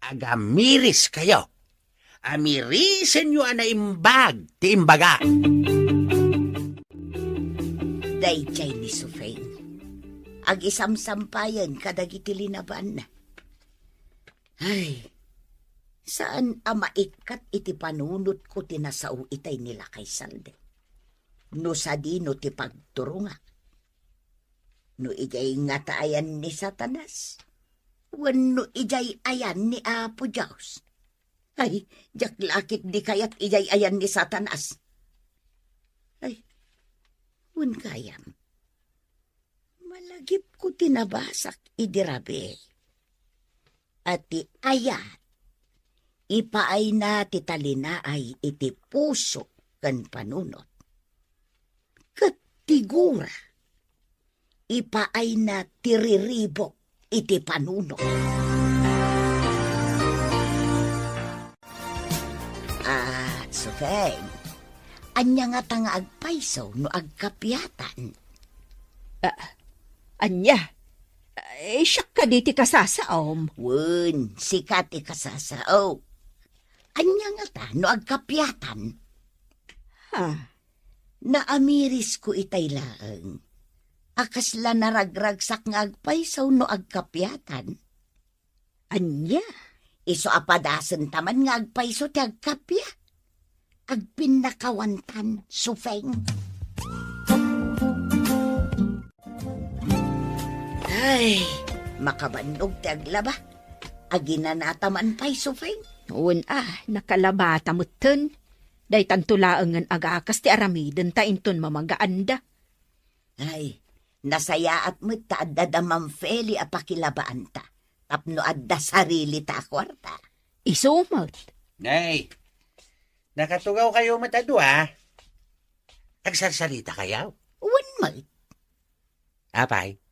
Agamiris kayo. Amirisen nyo na imbag ti imbaga. Dayjay ni Sufeng. Ag-isam-sampayan kadagiti linaban na. Ay, saan amaikat iti panunot ko tinasao itay nila kay Salde? No sa dino ti pagturunga. No ijay nga taayan ni Satanas. Wano ijay ayan ni Apo Diyos. Ay, jaklakit di kayat ijay ayan ni Satanas. Ay, wan kayam. Malagip ko tinabasak idirabe. At ti ayat, ipaay na ti talinaay iti puso kan panunot. Kat tigura, ipaay na tiriribok iti panunot. Sufeng, anya nga tanga agpaiso no agkapyatan. Anya? Siyak ka di ti kasasaom. Wun, sikat ti kasasaom. Anya nga ta, no agkapyatan. Ha? Naamiris ko itay laeng. Akasla naragragsak nga agpaysaw no agkapyatan. Anya? Iso apadasan taman nga agpayso ti agkapya. Agpinakawantan, Sufeng. Ay, makabandog ti aglaba. Aginanataman pa'y, Sufeng. Noon nakalabata mo ten. Day tantulaangan agakas ti aramiden ta inton mamagaanda. Ay, nasaya at mo't ta adda damang feli apakilabaan ta. Tapno adda sarili ta kwarta. Isumot. Nay, nakatugaw kayo matado Agsasalita kayo? Uwan mo't. Apay,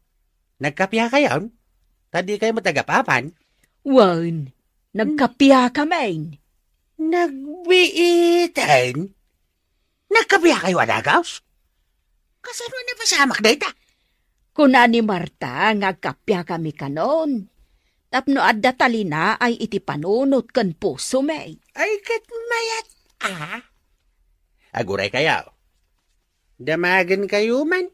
nagkapya kayo? Tadi kayo matagapapan? Wan, nagkapya kamain. Nagbiitan? Nagkapya kayo adagaws? Kasano na pasamak na ita? Kuna ni Marta, ngagkapya kami kanon. Tapno adda talina ay iti panunot kan puso may. Ay katmayat Aguray kayo. Damagan kayo man.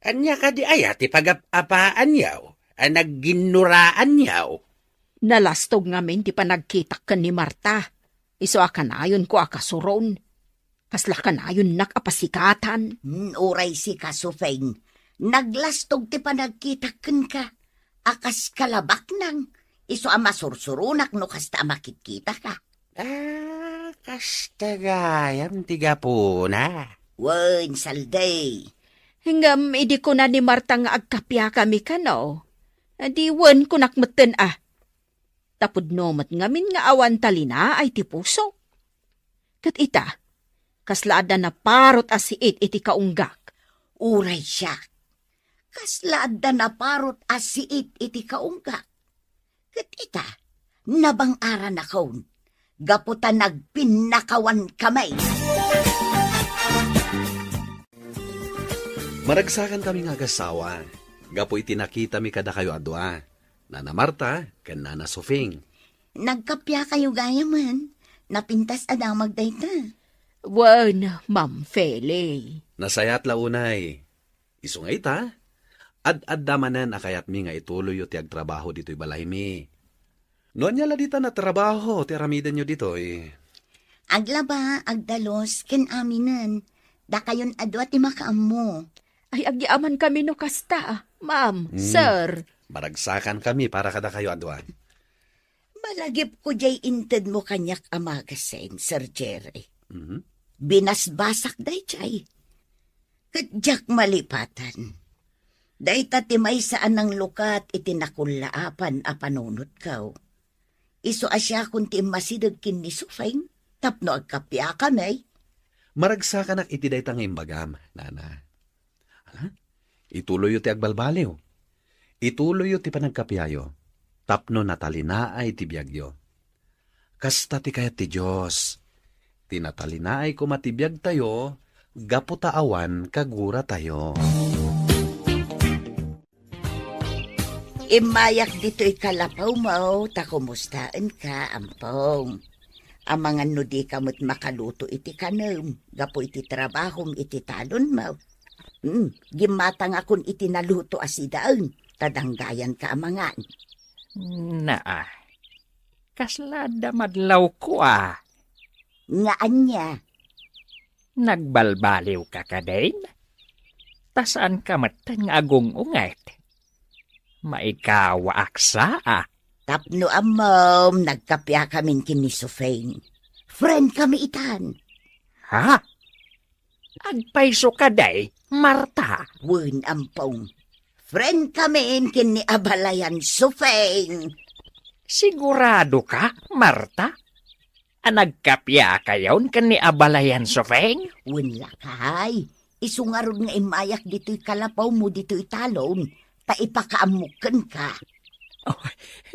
Anya ka di ayat ipagapapaan yaw. Nagginuraan yaw. Nalastog ngamin ti panagkita kan ni Marta. Iso akanayon ko akasuron. Kasla kanayon nakapasikatan. Uray si Kasufeng. Naglastog ti panagkitakan ka. Akas kalabak nang. Iso amasursurunak no kasta makikita ka. Kasta gayam tiga po na. Wen, salday. Hinggam idi ko na ni Marta nga agkapya kami kano. Di wen kunakmeten Tapod nomat ngamin nga awan talina ay ti puso. Kat ita, kaslaada na parot asiit iti kaunggak. Uray siya. Kaslaada na parot asiit iti kaunggak. Kat ita, nabang ara na kaun. Gaputa nagpinakawan kamay. Maragsakan kami nga agasawa. Gapo itinakita mi kada kayo adwa. Nana Marta, ken Nana Sufeng. Nagkapya kayo gaya man. Napintas adang magdayta. Wan, Ma'am Feli. Nasayat launay. Iso nga ita, ad-addamanan akayat mi nga ituloy ti agtrabaho dito'y balay mi. Noon niya ladita na trabaho, ti aramidan nyo dito'y. Aglaba, agdalos, ken aminan. Da kayon adwa ti makaammo. Ay agyaman kami no kasta, Ma'am, Sir. Maragsakan kami para kada kayo adwa. Malagip ko jay inted mo kanyak amagasen, Sir Jerry. Mm-hmm. Binasbasak day jay. Kadyak malipatan. Day tatimay saan ng lukat itinakulaapan a panunot kaw. Iso asya kunti masidag kin ni Sufeng, tapno agkapya kamay. Maragsakan ak iti day tanging bagam, Nana. Ituloy yo ti agbalbaliw. Ituloy yo ti panagkapyayo. Tapno natalinaay ti biyagyo. Kasta ti kayat ti Diyos. Tinatalinaay ko matibiyag tayo, gaputaawan kagura tayo. Imayak dito'y kalapaw mo, ta kumustaan ka, ampong. Amangan no di kamot makaluto iti kanam, gapo iti trabahom iti talon mo. Gimatang akon iti naluto asidaan, tadanggayan ka amangan. Kaslada madlaw ko Ngaan niya. Nagbalbaliw ka kadain? Tasaan ka matan nga agong ungat? Maikawa aksa Tapno amom, nagkapya kamin kini Sufeng. Friend kami itan. Ha? Agpaiso kaday, Marta? Wen ampong. Friend kami kini abalayan Sufeng. Sigurado ka, Marta? Nagkapya kayon kani abalayan Sufeng? Wen lakay. Isungarod nga imayak dito'y kalapaw mo dito'y talon. Ta ipakaamukan ka.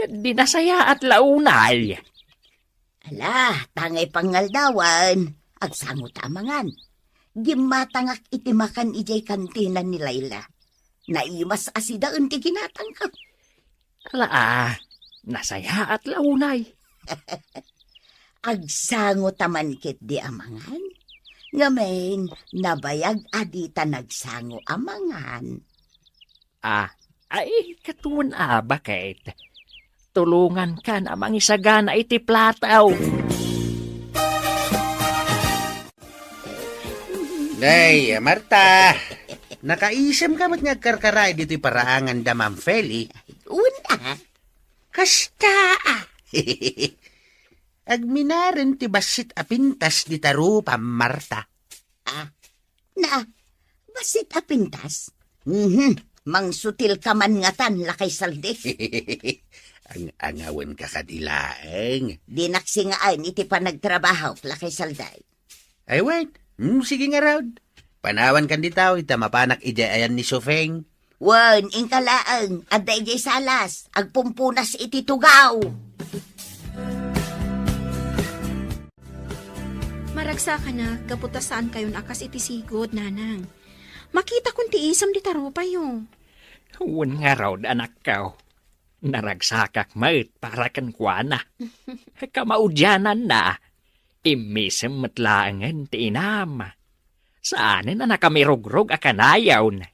Di nasaya at launay. Ala, tangay pangaldawan. Agsangot amangan. Gimatangak itimakan ijay kantina ni Layla. Naimas asidaan ti ginatangkap. Ala nasaya at launay. Agsango taman kit di amangan. Ngamen, nabayag adita nagsango amangan. Ay, katun bakit? Tulungan ka na mangisagana iti plataw. Nay, Marta, nakaisem ka mat ngagkarkaray dito'y paraangan da Ma'am Feli. Una, Kasta agminaren ti basit apintas di tarupa, Marta. na, basit apintas. Mangsutil ka man nga tan, lakay salde. Ang angawan ka kadilaeng. Di naksingaan iti pa nagtrabaho, lakay salday. Ay, wait. Sige nga raw. Panawan kan ditaw, ita mapanak ayan ni Sofeng. Wan, ingkalaang, aday jay salas, agpumpunas iti tugaw. Maragsa ka na, kaputasaan kayo akas iti sigod, nanang. Makita kung tiisam di tarupa yo. Huwag nga raw, anak ka. Naragsakak maut para kan kuana. Kamaudyanan na. Imisem matlaangan ti inam. Saanin na nakamirogrog akanayaw na.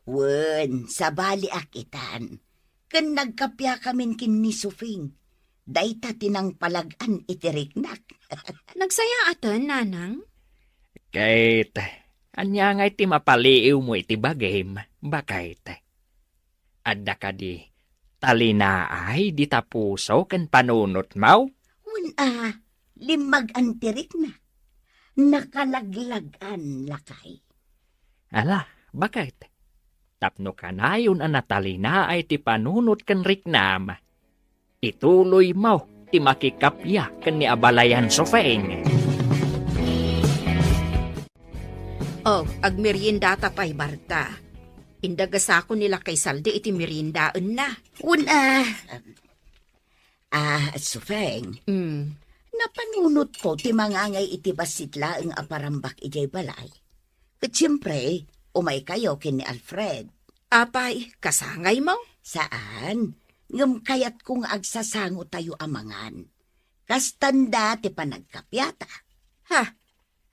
Wan, sabali akitan. Kan nagkapya kamin kin ni Sufing. Dayta tinang palagan itiriknak. Nagsaya atan, nanang? Kahit, anya nga iti mapaliiw mo iti bagim. Bakit? Adda ka di, talinaay di tapuso kan panunot mau? Limag antirik na. Nakalaglagan lakay. Ala, bakit? Tapno ka na yun ang natalinaay ti panunot kan riknam. Ituloy mo ti makikapya kan ni abalayan Sofeng. Agmerienda tapay, Marta. Indagasako nila kay Salde iti meriendaan na. Sufeng, napanunot ko ti mangangay iti basitla ang aparambak ijay balay. Kat siyempre, umay kayo kin ni Alfred. Apay, kasangay mo? Saan? Ngam kayat kong agsasango tayo amangan. Kastanda ti panagkapyata.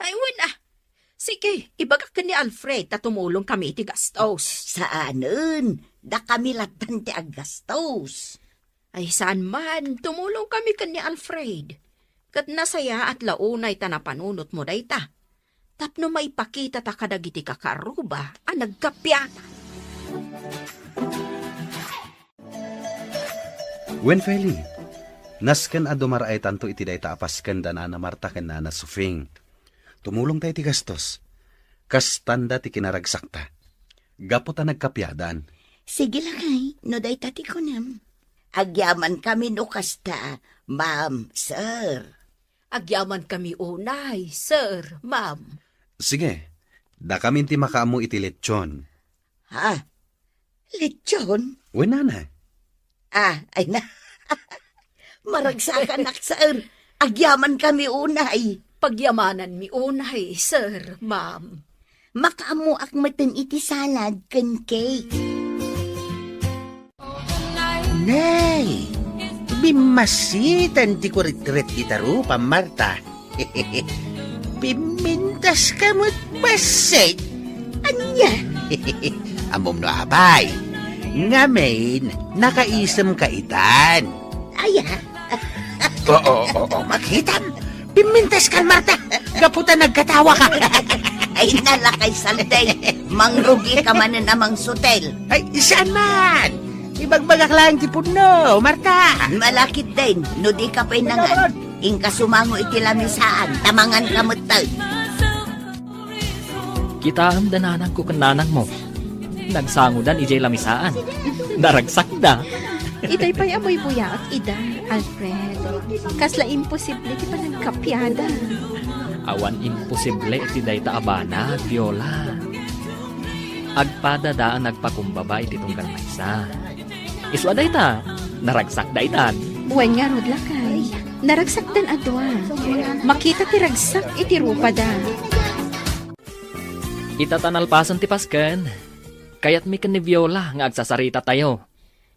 Ay, wala. Sige, ibagak ka ni Alfred na tumulong kami iti gastos. Saanen? Da kami latan ti aggastos. Ay, saan man, tumulong kami ka ni Alfred. Kat nasaya at launay ta napanunot mo dayta. Tapno maipakita ta kadagiti kakaruba ang nagkapyata. Wen Feli, nasken a dumaraay tanto iti dayta apasken da na Marta ken na Sufing. Tumulong tayo ti gastos. Kastanda ti kinaragsakta. Gapo ta nagkapyadan. Sige lang ay, no day tati ko nam. Agyaman kami no kasta, ma'am, sir. Agyaman kami unay, sir, ma'am. Sige, da kami ti makaamu iti lechon. Lechon? Wen nana. Ay na. Maragsakan nak, sir. Agyaman kami unay. Pagyamanan mi unay, sir, ma'am. Makaamu akmatan iti salad ken cake. Nay, bimasitan ti kurit-kurit itarupa, Marta. Pimintas ka mo't basit. Anya? Amom no abay. Ngamen, nakaisem ka itan. Oo, makitam. Pimintas ka, Marta. Gaputan nagkatawa ka. Ay nalakay salday. Mangrugi ka man na namang sutel. Ay, saan man? Ibagbagak lang ti puno, Marta. Malakit din, no di ka pinangan. Ingka sumango iti lamisaan, tamangan kamutag. Kita ang dananang ko kananang mo. Nagsangudan ijay lamisaan. Naragsak da. Itay pa'y amoy buya at ida, Alfred. Kasla imposible ti pa nagkapyada. Awan imposible iti dayta abana, Viola. Agpada daan nagpakumbaba iti tunggal maysa. Iswa dayta, naragsak daytan. Buwan nga rod lakay. Naragsak dan adwa. Makita ti ragsak iti rupa da. Itatanalpasan ti pasken. Kayat mi ken ni Viola nga agsasarita tayo.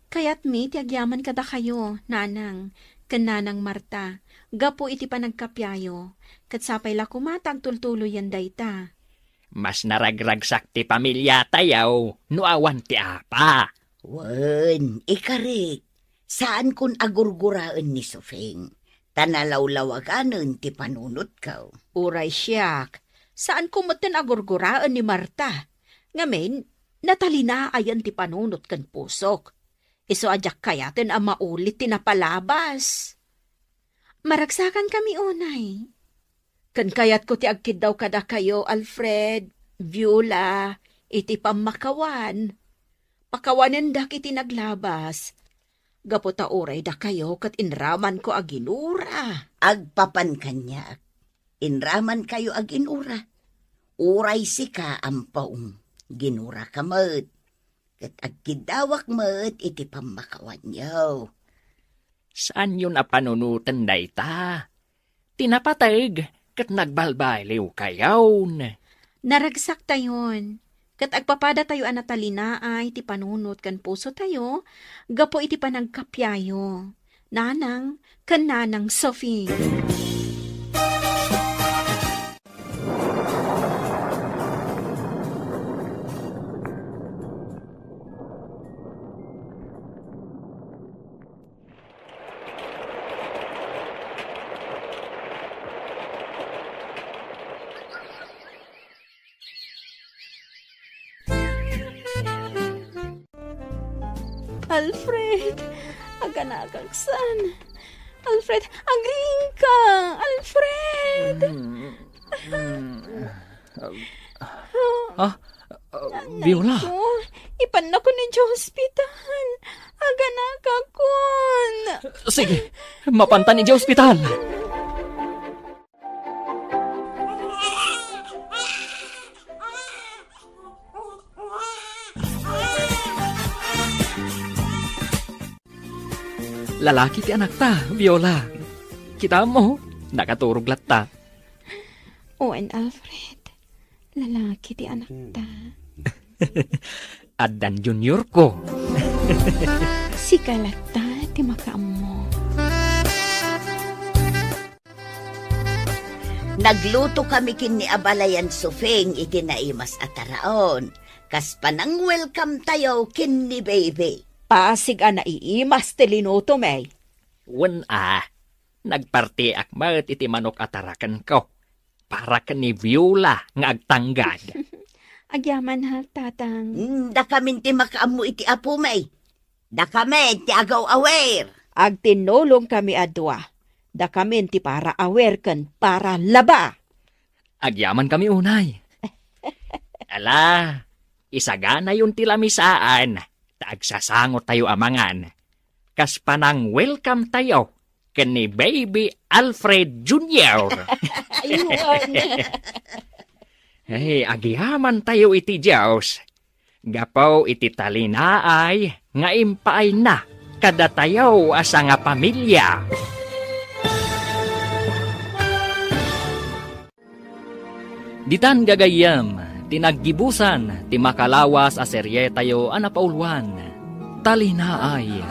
Kaya't mi, ti agyaman kada kayo, nanang. Kananang Marta, gapo iti panagkapyayo, kat sapay la kumatag tultuloy yan dayta. Mas naragragsak ti pamilya tayaw, no awan ti apa. Wen, ikarik. Saan kun agurguraan ni Sofing? Tanalawlawaganan ti panunot ka. Uray siyak, saan kumaten agurguraan ni Marta? Ngamin, natalina ayan ti panunot kan pusok. Iso ajak kayaten ang maulit ti napalabas. Maragsakan kami unay. Kan kayat ko ti agkid daw kada kayo, Alfred, Viola, iti pamakawan. Pakawanen dak iti naglabas. Gaputa oray da kayo kat inraman ko aginura. Agpapan kanyak. Inraman kayo aginura. Uray sika ampaong. Ginura ka mat. Kat agkidawak mat iti pamakawan yaw. Saan yun napanunutan dayta? Tinapatag kat nagbalbaliw kayawn. Naragsak tayon. Kat agpapada tayo anatalina ay ti panunot kan puso tayo, gapo iti panagkapyayo. Nanang, kan Nanang Sophie. Alfred, aganagagsan. Alfred, agring ka! Alfred! Viola? Ko, ipan na ko na sa hospital. Aganagagkon. Sige, mapantan ni sa ospital. Lalaki ti anak ta, Viola. Kita mo, nakaturog latta. Owen, Alfred. Lalaki ti anak ta. Adan junior ko. Si Kalata ti makaamo. Nagluto kami kin ni Abalayan Sofing iti naimas ataraon. Kas panang welcome tayo kin ni baby. Pasig naiimas ti linuto, may. Wen nagparti akmat iti manok atarakan ko. Para ka ni Viola nga agtanggad. Agyaman ha, tatang. Da kami ti makaamu iti apo, may. Da kami ti agaw awer. Agtinulong kami adwa. Da kami ti para awer ken para laba. Agyaman kami unay. Ala, isagana yung tilamisaan. Tagsasangot tayo amangan. Kas panang welcome tayo kani Baby Alfred Jr. Ayun. Hey, agyaman tayo iti Diyos. Gapaw iti talinaay nga impaay na kada tayo asa nga pamilya. Ditan gagayam, tinaggibusan, ti makalawas a serye tayo anapaulwan. Talinaay,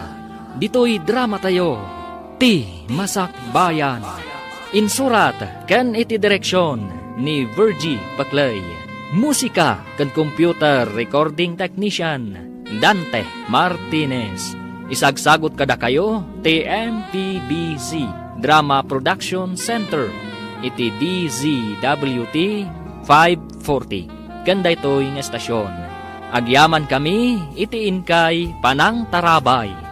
dito'y drama tayo, ti Masakbayan. Insurat kan iti direksyon ni Virgie Baclay. Musika kan computer recording technician Dante Martinez. Isagsagot kada kayo ti MPBC Drama Production Center iti DZWT 540. Ganda ito'y ng estasyon. Agyaman kami, itiin kay Panang Tarabay.